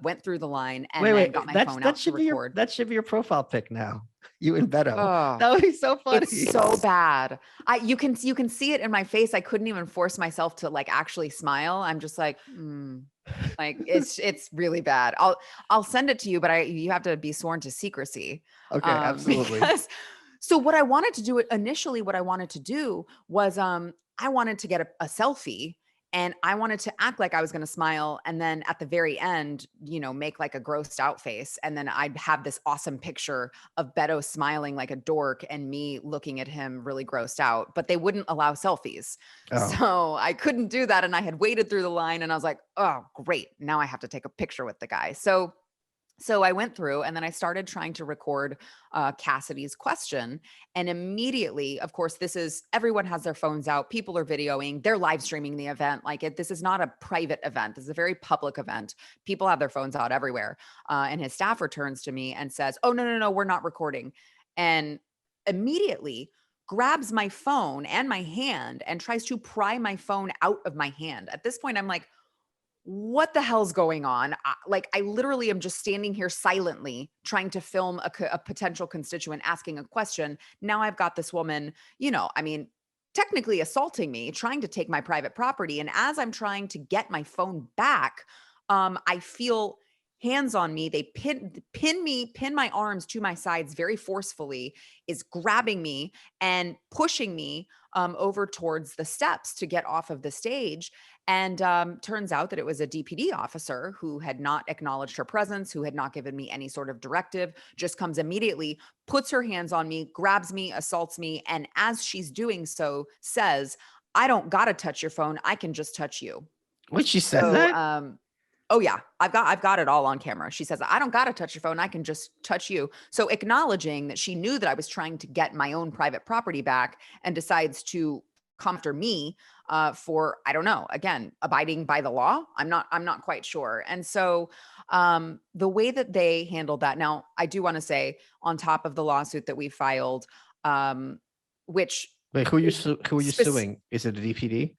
went through the line and then got my phone out to record. That should be your profile pic now. You and Beto. Oh, that would be so funny. It's so bad. You can see it in my face. I couldn't even force myself to like actually smile. I'm just like, like it's really bad. I'll send it to you, but you have to be sworn to secrecy. Okay, absolutely. So what I wanted to do initially, what I wanted to do was I wanted to get a selfie and I wanted to act like I was going to smile. And then at the very end, make like a grossed out face. And then I'd have this awesome picture of Beto smiling like a dork and me looking at him really grossed out, but they wouldn't allow selfies. Oh. So I couldn't do that. And I had waited through the line and I was like, oh, great. Now I have to take a picture with the guy. So I went through and then I started trying to record Cassidy's question. And immediately, of course, everyone has their phones out. People are videoing, they're live streaming the event. This is not a private event. This is a very public event. People have their phones out everywhere. And his staff returns to me and says, oh, no, we're not recording. And immediately grabs my phone and my hand and tries to pry my phone out of my hand. At this point, I'm like, what the hell's going on? I literally am just standing here silently trying to film a potential constituent asking a question. Now I've got this woman, technically assaulting me, trying to take my private property. And as I'm trying to get my phone back, I feel hands on me. They pin my arms to my sides very forcefully, is grabbing me and pushing me over towards the steps to get off of the stage. And turns out that it was a DPD officer who had not acknowledged her presence, who had not given me any sort of directive, just comes immediately, puts her hands on me, grabs me, assaults me. And as she's doing so, says, I don't got to touch your phone. I can just touch you. What, she said that? Oh yeah, I've got it all on camera. She says, I don't got to touch your phone. I can just touch you. So acknowledging that she knew that I was trying to get my own private property back and decides to come after me for, I don't know, again, abiding by the law. I'm not quite sure. And so the way that they handled that, now I do want to say on top of the lawsuit that we filed, which. Wait, who are you suing? Is it the DPD?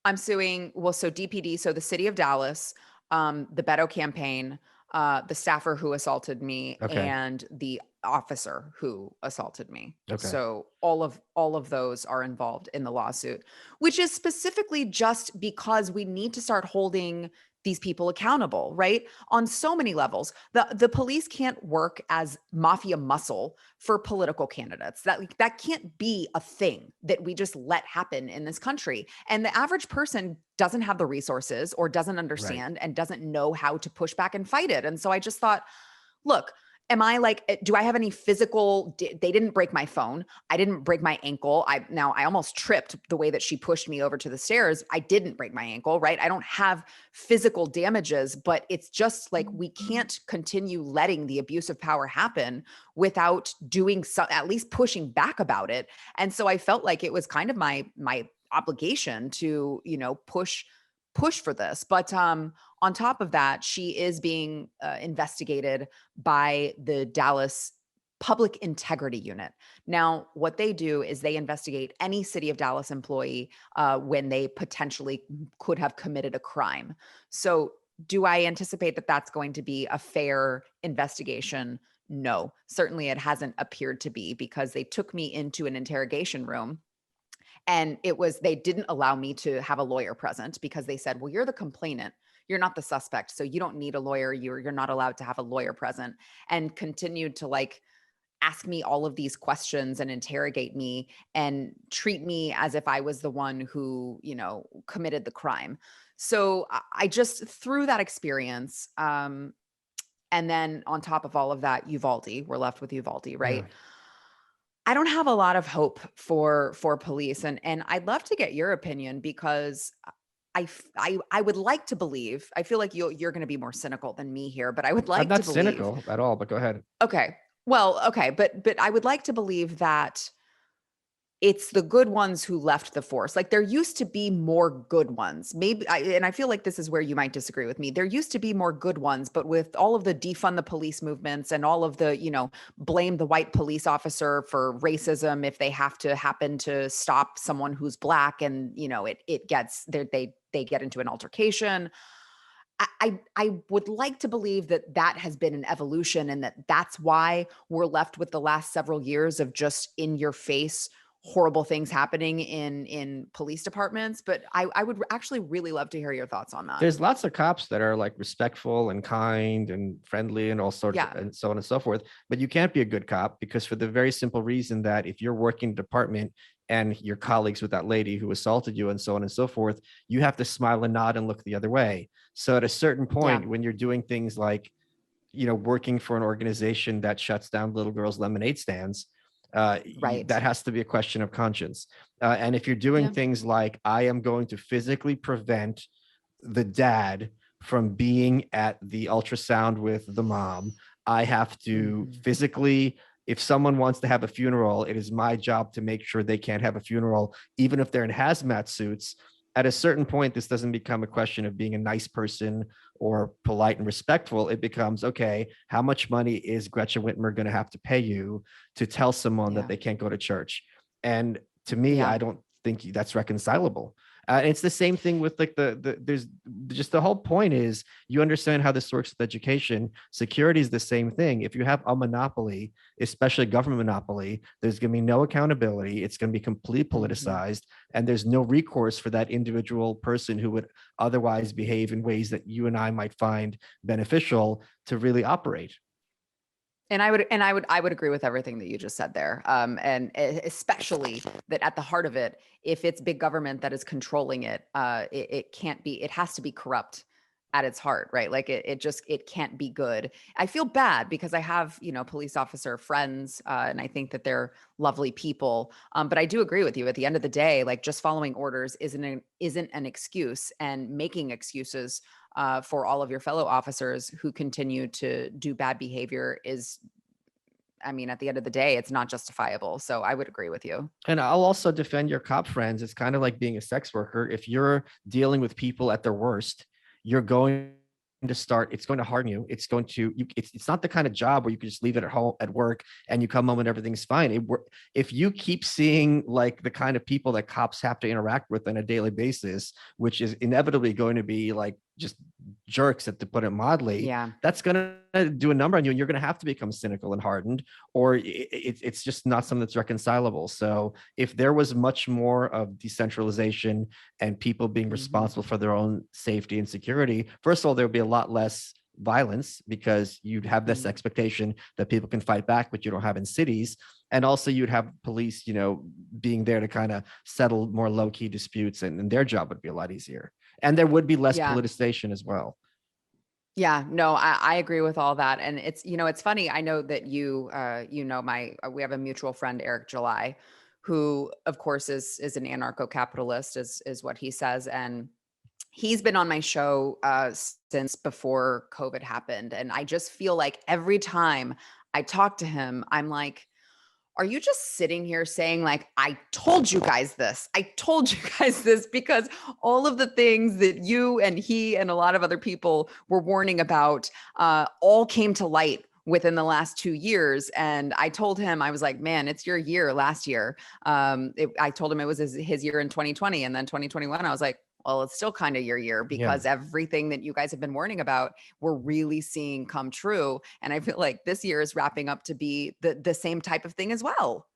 I'm suing, so DPD, so the city of Dallas, the Beto campaign, the staffer who assaulted me, and the officer who assaulted me. Okay. So all of those are involved in the lawsuit, which is specifically just because we need to start holding these people accountable, right? On so many levels. The police can't work as mafia muscle for political candidates. That can't be a thing that we just let happen in this country. And the average person doesn't have the resources or doesn't understand and doesn't know how to push back and fight it. And so I just thought, look, am I do I have any physical, they didn't break my phone. I didn't break my ankle. I almost tripped the way that she pushed me over to the stairs. I didn't break my ankle, right? I don't have physical damages, but it's just like, we can't continue letting the abuse of power happen without doing at least pushing back about it. And so I felt like it was kind of my obligation to, push for this. But on top of that, she is being investigated by the Dallas Public Integrity Unit. Now, what they do is they investigate any City of Dallas employee when they potentially could have committed a crime. So do I anticipate that that's going to be a fair investigation? No, certainly it hasn't appeared to be, because they took me into an interrogation room, and they didn't allow me to have a lawyer present because they said, well, you're the complainant. You're not the suspect. So you don't need a lawyer. You're not allowed to have a lawyer present, and continued to like ask me all of these questions and interrogate me and treat me as if I was the one who, committed the crime. So I just, through that experience, and then on top of all of that, Uvalde, we're left with Uvalde, right? Yeah. I don't have a lot of hope for police, and I'd love to get your opinion, because I would like to believe. I feel like you're going to be more cynical than me here, but I would I'm like to not believe. cynical at all, but go ahead. Okay, well, okay, but I would like to believe that it's the good ones who left the force. Like, there used to be more good ones. And I feel like this is where you might disagree with me. There used to be more good ones, but with all of the defund the police movements and all of the, blame the white police officer for racism if they have to happen to stop someone who's Black, and it gets they get into an altercation. I would like to believe that has been an evolution, and that's why we're left with the last several years of just in your face horrible things happening in police departments. But I would actually really love to hear your thoughts on that. There's lots of cops that are like respectful and kind and friendly and all sorts Yeah. and so on and so forth. But you can't be a good cop, because for the very simple reason that if you're working in a department and your colleagues with that lady who assaulted you and so on and so forth, you have to smile and nod and look the other way. So at a certain point, when you're doing things like, working for an organization that shuts down little girls' lemonade stands, Right. that has to be a question of conscience. And if you're doing Yeah. things like, I am going to physically prevent the dad from being at the ultrasound with the mom, I have to physically, if someone wants to have a funeral, it is my job to make sure they can't have a funeral, even if they're in hazmat suits. At a certain point, this doesn't become a question of being a nice person or polite and respectful. It becomes, okay, how much money is Gretchen Whitmer going to have to pay you to tell someone that they can't go to church? And to me, I don't think that's reconcilable. It's the same thing with like there's just the whole point is you understand how this works with education. Security is the same thing. If you have a monopoly, especially government monopoly, there's going to be no accountability. It's going to be completely politicized, and there's no recourse for that individual person who would otherwise behave in ways that you and I might find beneficial to really operate. And I would agree with everything that you just said there. And especially that at the heart of it, if it's big government that is controlling it, it can't be, it has to be corrupt at its heart, right? Like it can't be good. I feel bad because I have, police officer friends, and I think that they're lovely people. But I do agree with you. At the end of the day, like, just following orders isn't an excuse, and making excuses for all of your fellow officers who continue to do bad behavior is, I mean, at the end of the day, it's not justifiable. So I would agree with you. And I'll also defend your cop friends. It's kind of like being a sex worker. If you're dealing with people at their worst, you're going to start, it's going to harden you. It's going to, it's not the kind of job where you can just leave it at home at work and you come home and everything's fine. If you keep seeing like the kind of people that cops have to interact with on a daily basis, which is inevitably going to be like just jerks, to put it mildly, that's going to do a number on you, and you're going to have to become cynical and hardened, or it's just not something that's reconcilable. So if there was much more of decentralization and people being responsible for their own safety and security, first of all, there would be a lot less violence, because you'd have this expectation that people can fight back, but you don't have in cities. And also you'd have police, being there to kind of settle more low-key disputes, and their job would be a lot easier. And there would be less politicization as well. Yeah, no, I agree with all that. And it's, it's funny. I know that we have a mutual friend, Eric July, who of course is an anarcho-capitalist, is what he says. And he's been on my show since before COVID happened. And I just feel like every time I talk to him, I'm like, are you just sitting here saying like, I told you guys this, because all of the things that you and he and a lot of other people were warning about all came to light within the last 2 years. And I told him, I was like, man, it's your year last year. I told him it was his year in 2020. And then 2021, I was like, Well, it's still kind of your year because everything that you guys have been warning about, we're really seeing come true. And I feel like this year is wrapping up to be the same type of thing as well.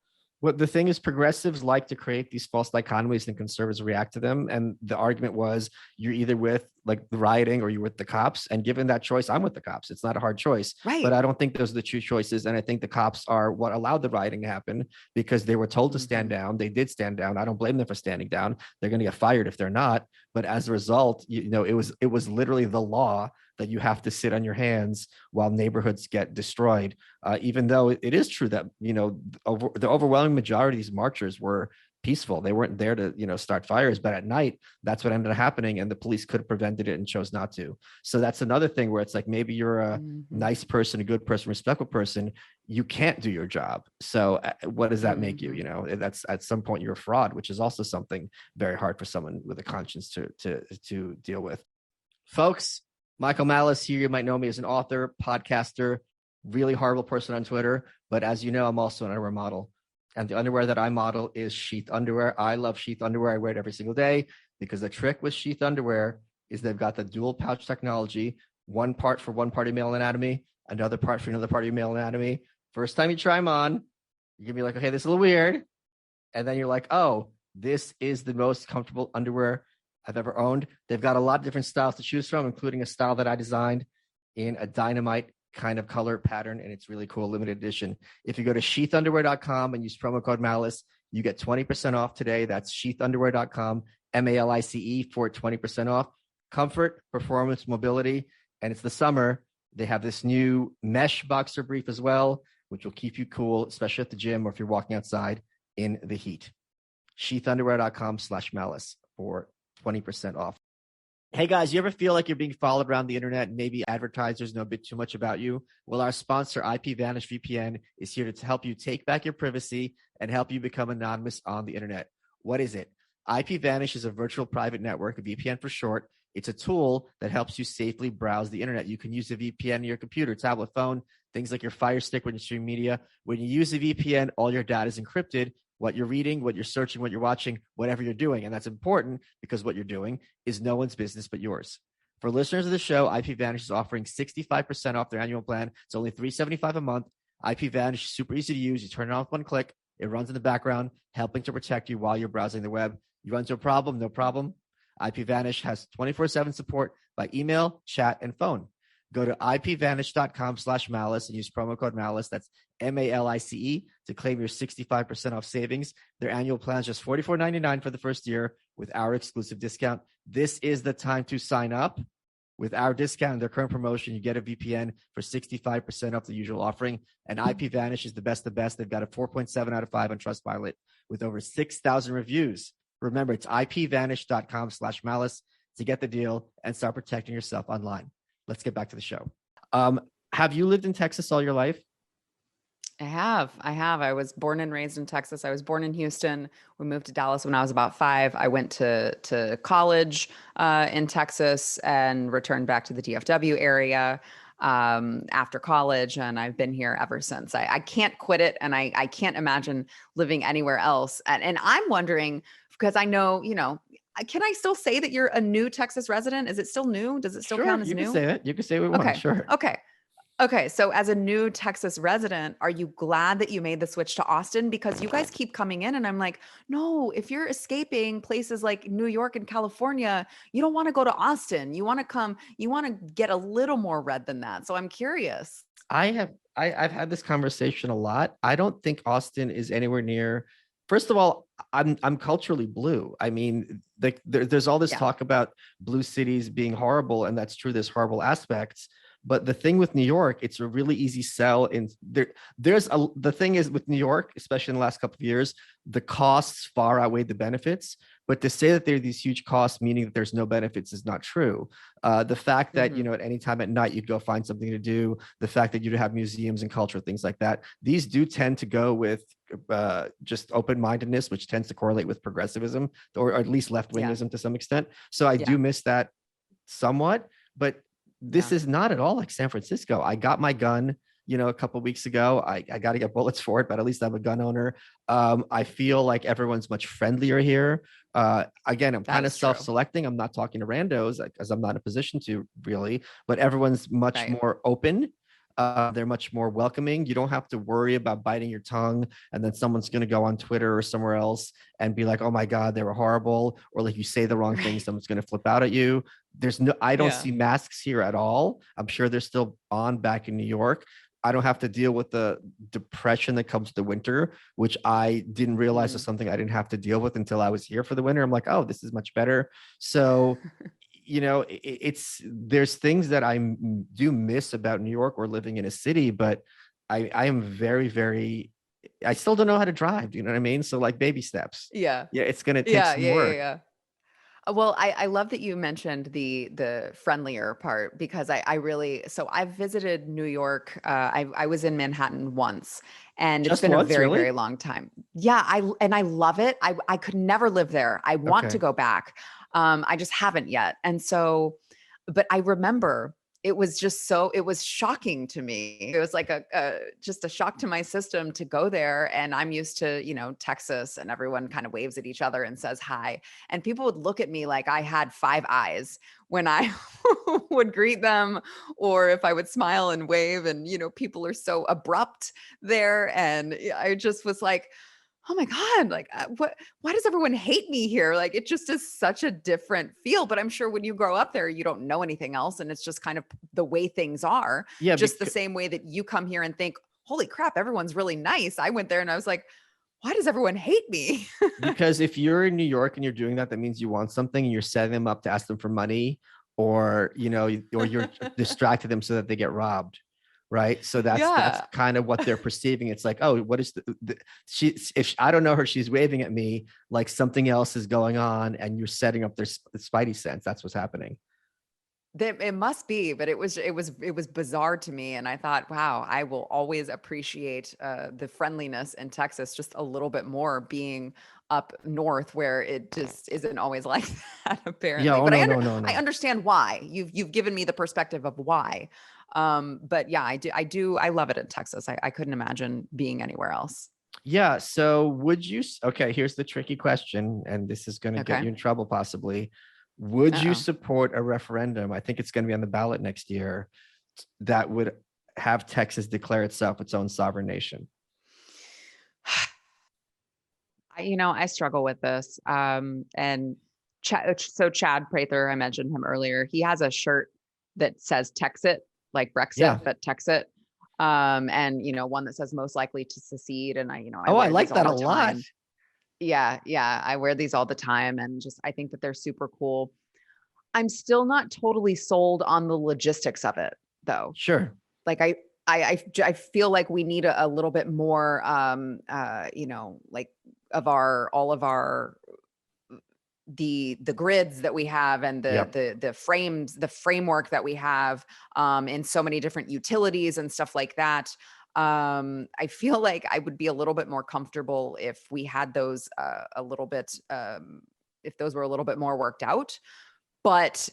Well, the thing is, progressives like to create these false dichotomies and conservatives react to them. And the argument was you're either with like the rioting or you're with the cops. And given that choice, I'm with the cops. It's not a hard choice, Right. but I don't think those are the true choices. And I think the cops are what allowed the rioting to happen because they were told to stand down. They did stand down. I don't blame them for standing down. They're going to get fired if they're not. But as a result, it was literally the law that you have to sit on your hands while neighborhoods get destroyed. Even though it is true that, the overwhelming majority of these marchers were peaceful. They weren't there to, start fires, but at night, that's what ended up happening. And the police could have prevented it and chose not to. So that's another thing where it's like, maybe you're a nice person, a good person, respectful person. You can't do your job. So what does that make you? That's at some point you're a fraud, which is also something very hard for someone with a conscience to deal with. Folks, Michael Malice here. You might know me as an author, podcaster, really horrible person on Twitter. But as you know, I'm also an underwear model. And the underwear that I model is sheath underwear. I love sheath underwear. I wear it every single day because the trick with sheath underwear is they've got the dual pouch technology, one part for one part of male anatomy, another part for another part of male anatomy. First time you try them on, you're going to be like, okay, this is a little weird. And then you're like, oh, this is the most comfortable underwear I've ever owned. They've got a lot of different styles to choose from, including a style that I designed in a dynamite kind of color pattern, and it's really cool, limited edition. If you go to sheathunderwear.com and use promo code Malice, you get 20% off today. That's sheathunderwear.com, MALICE, for 20% off. Comfort, performance, mobility, and it's the summer. They have this new mesh boxer brief as well, which will keep you cool, especially at the gym or if you're walking outside in the heat. sheathunderwear.com/Malice for 20% off. Hey guys, you ever feel like you're being followed around the internet and maybe advertisers know a bit too much about you? Well, our sponsor, Ipvanishvpn, is here to help you take back your privacy and help you become anonymous on the internet. What is it? Ipvanish is a virtual private network, a VPN for short. It's a tool that helps you safely browse the internet. You can use a VPN on your computer, tablet, phone, things like your Fire Stick when you stream media. When you use a VPN, all your data is encrypted. What you're reading, what you're searching, what you're watching, whatever you're doing. And that's important because what you're doing is no one's business but yours. For listeners of the show, Ipvanish is offering 65% off their annual plan. It's only $375 a month. Ipvanish is super easy to use. You turn it on with one click. It runs in the background, helping to protect you while you're browsing the web. You run into a problem, no problem. Ipvanish has 24/7 support by email, chat, and phone. Go to ipvanish.com/Malice and use promo code Malice. That's MALICE to claim your 65% off savings. Their annual plan is just $44.99 for the first year with our exclusive discount. This is the time to sign up. With our discount and their current promotion, you get a VPN for 65% off the usual offering. And Ipvanish is the best of best. They've got a 4.7 out of 5 on Trustpilot with over 6,000 reviews. Remember, it's ipvanish.com/Malice to get the deal and start protecting yourself online. Let's get back to the show. Have you lived in Texas all your life? I have. I was born and raised in Texas. I was born in Houston. We moved to Dallas when I was about 5. I went to college in Texas and returned back to the DFW area after college. And I've been here ever since. I can't quit it. And I can't imagine living anywhere else. And I'm wondering, because I know, can I still say that you're a new Texas resident? Is it still new? Does it still count as new? You can say it. You can say what you want. Sure. Okay. So as a new Texas resident, are you glad that you made the switch to Austin? Because you guys keep coming in and I'm like, no, if you're escaping places like New York and California, you don't want to go to Austin. You want to get a little more red than that. So I'm curious. I've had this conversation a lot. I don't think Austin is anywhere near. First of all, I'm culturally blue. I mean, there's all this talk about blue cities being horrible, and that's true. There's horrible aspects. But the thing with New York, it's a really easy sell. The thing is with New York, especially in the last couple of years, the costs far outweigh the benefits. But to say that there are these huge costs, meaning that there's no benefits, is not true. The fact that, at any time at night, you'd go find something to do, the fact that you'd have museums and culture, things like that, these do tend to go with just open-mindedness, which tends to correlate with progressivism or at least left-wingism to some extent. So I do miss that somewhat, but this is not at all like San Francisco. I got my gun. a couple of weeks ago. I got to get bullets for it, but at least I'm a gun owner. I feel like everyone's much friendlier here. Again, I'm kind of That's true. self-selecting. I'm not talking to randos because I'm not in a position to really, but everyone's much Right. more open. They're much more welcoming. You don't have to worry about biting your tongue and then someone's going to go on Twitter or somewhere else and be like, oh my God, they were horrible. Or like you say the wrong thing, Right. someone's going to flip out at you. I don't Yeah. see masks here at all. I'm sure they're still on back in New York. I don't have to deal with the depression that comes to winter, which I didn't realize was something I didn't have to deal with until I was here for the winter. I'm like, oh, this is much better. So there's things that I do miss about New York or living in a city, but I am very, very, I still don't know how to drive. Do you know what I mean? So like baby steps. Yeah. Yeah, it's going to take Yeah. some Yeah. Yeah. work. Yeah. Well, I love that you mentioned the friendlier part because I really so I've visited New York. I was in Manhattan once, and it's Just been a once, very, really? very long time. Yeah, I love it. I could never live there. I want to Okay. go back. I just haven't yet. And so, but I remember it was just it was shocking to me. It was like just a shock to my system to go there. And I'm used to, Texas, and everyone kind of waves at each other and says hi. And people would look at me like I had five eyes when I would greet them, or if I would smile and wave. And, people are so abrupt there. And I just was like, oh my God, like why does everyone hate me here? Like, it just is such a different feel. But I'm sure when you grow up there, you don't know anything else. And it's just kind of the way things are, Yeah, just the same way that you come here and think, holy crap, everyone's really nice. I went there and I was like, why does everyone hate me? because if you're in New York and you're doing that, that means you want something and you're setting them up to ask them for money, or or you're distracting them so that they get robbed, right? So that's Yeah. kind of what they're perceiving. It's like, oh, what is I don't know her, she's waving at me, like something else is going on, and you're setting up their spidey sense. That's what's happening. It must be, but it was bizarre to me, and I thought, wow, I will always appreciate the friendliness in Texas just a little bit more, being up north where it just isn't always like that, Yeah. apparently. Oh But no, no, no, I no. understand why. You've given me the perspective of why. But yeah, I love it in Texas. I couldn't imagine being anywhere else. Yeah. So okay, here's the tricky question, and this is going to get Okay. you in trouble possibly. Would you Uh-oh. support a referendum? I think it's going to be on the ballot next year that would have Texas declare itself its own sovereign nation. I struggle with this. And Chad Prather, I mentioned him earlier. He has a shirt that says Texit, like Yeah. Brexit, but Texit. And one that says most likely to secede. And I Oh, I wear like these all that a the lot. time. Yeah, yeah. I wear these all the time, and just I think that they're super cool. I'm still not totally sold on the logistics of it, though. Sure. Like I feel like we need a little bit more like of all of our the grids that we have, and Yep. the framework that we have in so many different utilities and stuff like that. I feel like I would be a little bit more comfortable if we had those a little bit if those were a little bit more worked out. But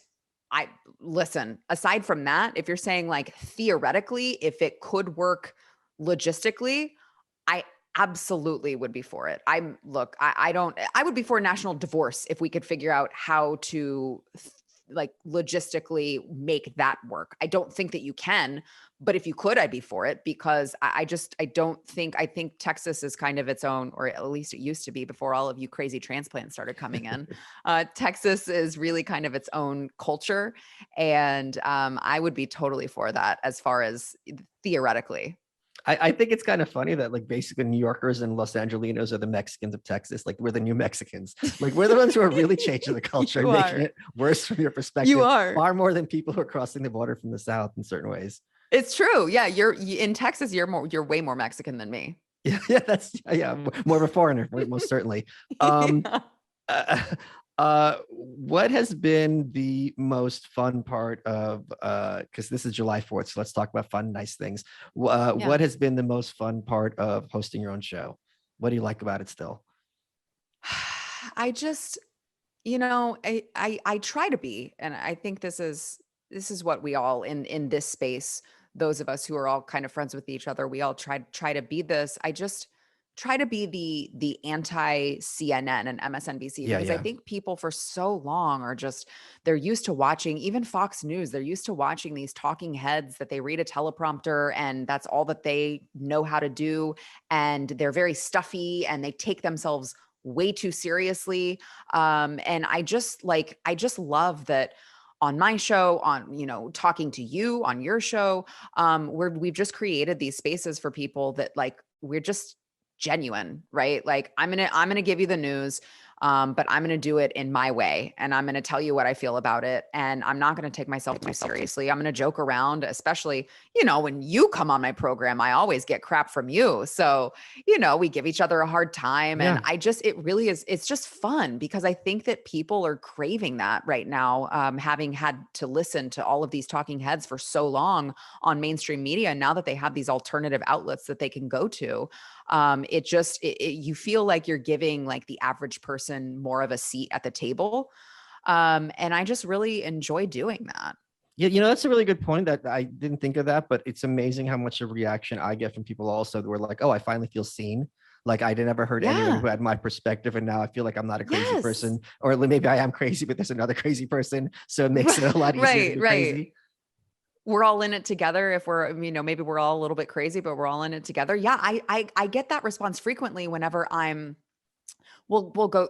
listen, aside from that, if you're saying like theoretically, if it could work logistically, I absolutely would be for it. I would be for a national divorce if we could figure out how to like logistically make that work. I don't think that you can, but if you could, I'd be for it, because I think Texas is kind of its own, or at least it used to be before all of you crazy transplants started coming in. Texas is really kind of its own culture. And I would be totally for that as far as theoretically. I think it's kind of funny that like basically New Yorkers and Los Angelinos are the Mexicans of Texas. Like we're the new Mexicans. Like we're the ones who are really changing the culture and You making are. it worse from your perspective. You are. Far more than people who are crossing the border from the South in certain ways. It's true. Yeah, in Texas, you're way more Mexican than me. Yeah, yeah, more of a foreigner, most certainly. Yeah. What has been the most fun part of because this is July 4th, so let's talk about fun, nice things. What has been the most fun part of hosting your own show? What do you like about it still? I just, I try to be, and I think this is what we all in this space those of us who are all kind of friends with each other, we all try to be this. I just try to be the anti CNN and MSNBC, Yeah, because I yeah. think people for so long are just, they're used to watching, even Fox News, they're used to watching these talking heads that they read a teleprompter and that's all that they know how to do. And they're very stuffy and they take themselves way too seriously. And I just love that on my show, on, talking to you on your show, we've just created these spaces for people that like, we're just genuine, right? Like I'm going to give you the news. But I'm going to do it in my way and I'm going to tell you what I feel about it. And I'm not going to take myself too seriously. I'm going to joke around, especially, when you come on my program, I always get crap from you. So, we give each other a hard time. Yeah. And it really is, it's just fun because I think that people are craving that right now. Having had to listen to all of these talking heads for so long on mainstream media. And now that they have these alternative outlets that they can go to, you feel like you're giving like the average person more of a seat at the table. And I just really enjoy doing that. Yeah, that's a really good point that I didn't think of that, but it's amazing how much of reaction I get from people also that were like, oh, I finally feel seen. Like I never heard anyone Yeah. who had my perspective, and now I feel like I'm not a crazy Yes. person, or maybe I am crazy, but there's another crazy person. So it makes it a lot easier to be crazy. We're all in it together. If we're, maybe we're all a little bit crazy, but we're all in it together. Yeah. I get that response frequently whenever we'll go,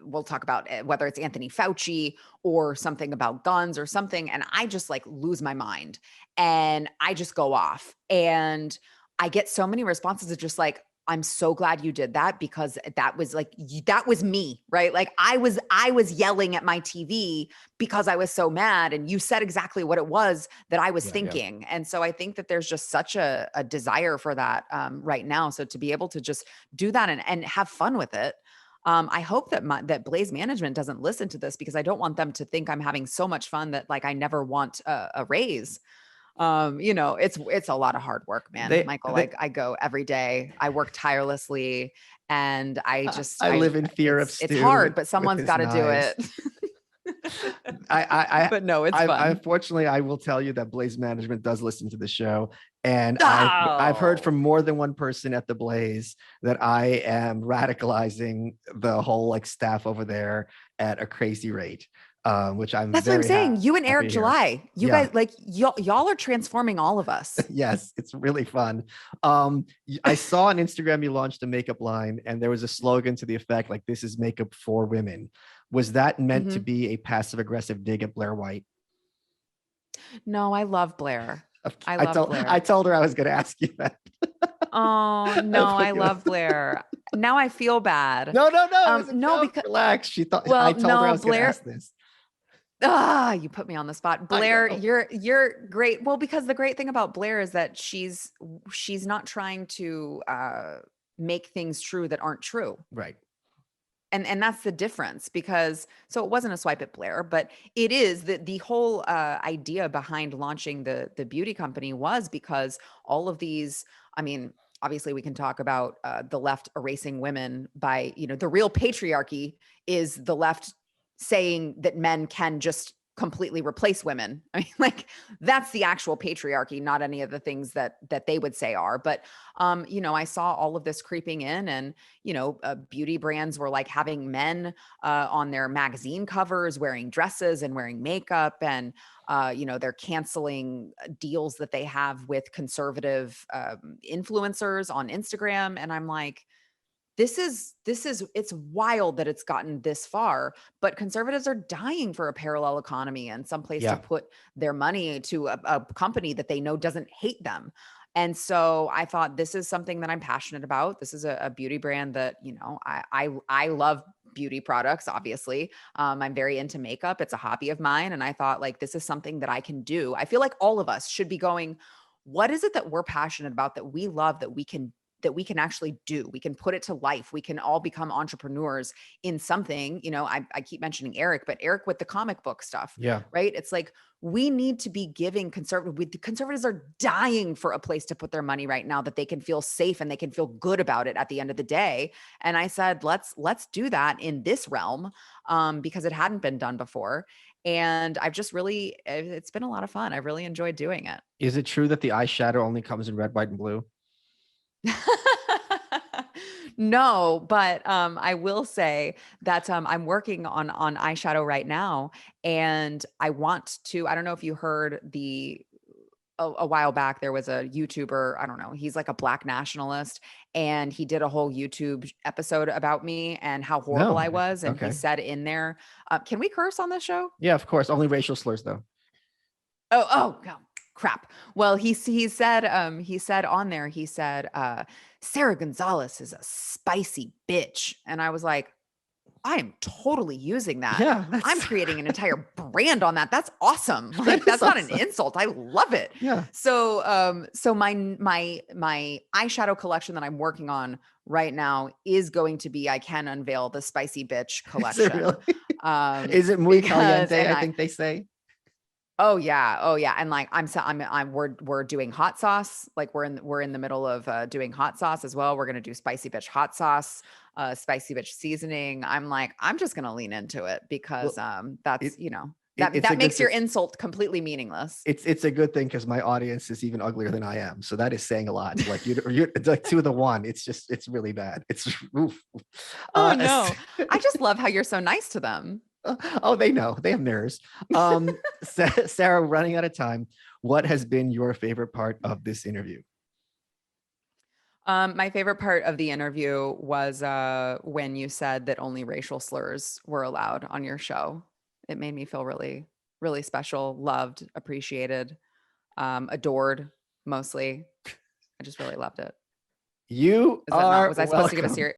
we'll talk about whether it's Anthony Fauci or something about guns or something. And I just like lose my mind and I just go off and I get so many responses of just like, I'm so glad you did that because that was me, right? Like I was yelling at my TV because I was so mad and you said exactly what it was that I was thinking. Yeah. And so I think that there's just such a desire for that right now. So to be able to just do that and have fun with it. I hope that Blaze Management doesn't listen to this because I don't want them to think I'm having so much fun that like I never want a raise. It's a lot of hard work, man. Michael, I go every day. I work tirelessly and I live in fear of Stu. It's hard, but someone's got to do it. But no, it's fun. Unfortunately, I will tell you that Blaze Management does listen to the show. And I've heard from more than one person at the Blaze that I am radicalizing the whole like staff over there at a crazy rate. Which that's what I'm saying. You and Eric July, you guys, like y'all are transforming all of us. Yes, it's really fun. I saw on Instagram you launched a makeup line, and there was a slogan to the effect like "This is makeup for women." Was that meant to be a passive aggressive dig at Blair White? No, I love Blair. Blair. I told her I was going to ask you that. Oh no, I love Blair. Now I feel bad. No, because relax. She thought I told her I was going to ask this. You put me on the spot. Blair, you're great. Well, because the great thing about Blair is that she's not trying to make things true that aren't true. Right. And that's the difference so it wasn't a swipe at Blair, but it is the whole idea behind launching the beauty company was because all of these, obviously we can talk about the left erasing women by, the real patriarchy is the left saying that men can just completely replace women. Like that's the actual patriarchy, not any of the things that they would say are. But, I saw all of this creeping in and, beauty brands were like having men on their magazine covers wearing dresses and wearing makeup. And, they're canceling deals that they have with conservative influencers on Instagram. And I'm like, it's wild that it's gotten this far, but conservatives are dying for a parallel economy and some place to put their money to a company that they know doesn't hate them. And so I thought this is something that I'm passionate about. This is a beauty brand that, I love beauty products, obviously. I'm very into makeup. It's a hobby of mine. And I thought like, this is something that I can do. I feel like all of us should be going, what is it that we're passionate about that we love that we can actually do? We can put it to life. We can all become entrepreneurs in something. I keep mentioning Eric, but Eric with the comic book stuff. Yeah. Right. It's like, we need to be giving conservatives are dying for a place to put their money right now that they can feel safe and they can feel good about it at the end of the day. And I said, let's do that in this realm because it hadn't been done before. And I've just really, it's been a lot of fun. I've really enjoyed doing it. Is it true that the eyeshadow only comes in red, white, and blue? No, but I will say that I'm working on eyeshadow right now, and I want to. I don't know if you heard a while back there was a YouTuber. I don't know. He's like a black nationalist, and he did a whole YouTube episode about me and how horrible No. I was. And Okay. he said in there, "Can we curse on this show?" Yeah, of course. Only racial slurs, though. Oh, crap. Well, he said on there, he said, Sara Gonzales is a spicy bitch. And I was like, I am totally using that. Yeah, I'm creating an entire brand on that. That's awesome. Like, That is that's not an awesome. insult. I love it. Yeah. So my eyeshadow collection that I'm working on right now is going to be, I can unveil the spicy bitch Is collection. it really? Is it muy because- caliente? and I think they say. Oh yeah. And like we're doing hot sauce. Like we're in the middle of doing hot sauce as well. We're gonna do spicy bitch hot sauce, spicy bitch seasoning. I'm like, I'm just gonna lean into it because that's it's that a good makes your thing. insult completely meaningless. It's a good thing because my audience is even uglier than I am, so that is saying a lot. Like you're it's like 2 to 1. It's really bad. It's oof. Oh no. I just love how you're so nice to them. Oh, they know. They have nerves. Sarah, running out of time. What has been your favorite part of this interview? My favorite part of the interview was when you said that only racial slurs were allowed on your show. It made me feel really, really special, loved, appreciated, adored, mostly. I just really loved it. You Is that are not, was I supposed to give a welcome. serious?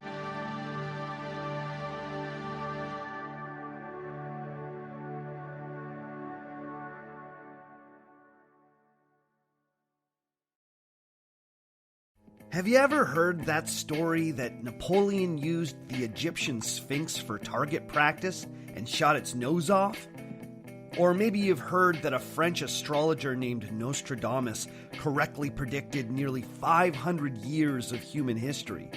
Have you ever heard that story that Napoleon used the Egyptian Sphinx for target practice and shot its nose off? Or maybe you've heard that a French astrologer named Nostradamus correctly predicted nearly 500 years of human history.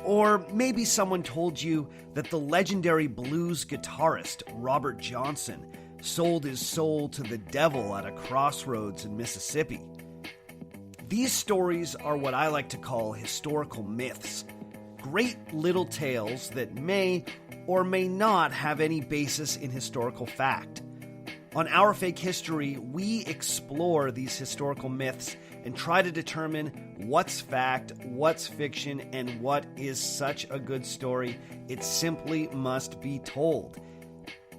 Or maybe someone told you that the legendary blues guitarist Robert Johnson sold his soul to the devil at a crossroads in Mississippi. These stories are what I like to call historical myths. Great little tales that may or may not have any basis in historical fact. On Our Fake History, we explore these historical myths and try to determine what's fact, what's fiction, and what is such a good story it simply must be told.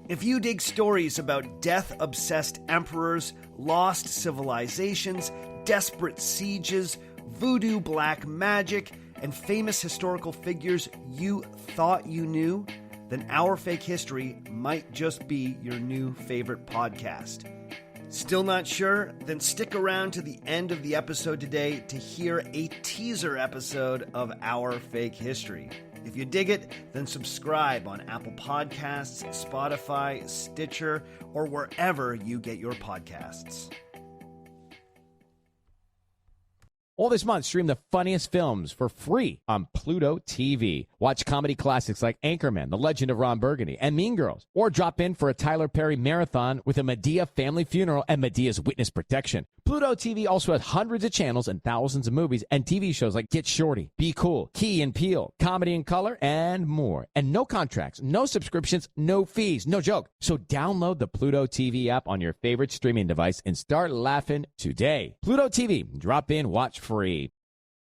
If you dig stories about death-obsessed emperors, lost civilizations, desperate sieges, voodoo black magic, and famous historical figures you thought you knew, then Our Fake History might just be your new favorite podcast. Still not sure? Then stick around to the end of the episode today to hear a teaser episode of Our Fake History. If you dig it, then subscribe on Apple Podcasts, Spotify, Stitcher, or wherever you get your podcasts. All this month, stream the funniest films for free on Pluto TV. Watch comedy classics like Anchorman, The Legend of Ron Burgundy, and Mean Girls. Or drop in for a Tyler Perry marathon with a Medea family funeral and Medea's witness protection. Pluto TV also has hundreds of channels and thousands of movies and TV shows like Get Shorty, Be Cool, Key and Peele, Comedy in Color, and more. And no contracts, no subscriptions, no fees, no joke. So download the Pluto TV app on your favorite streaming device and start laughing today. Pluto TV, drop in, watch free.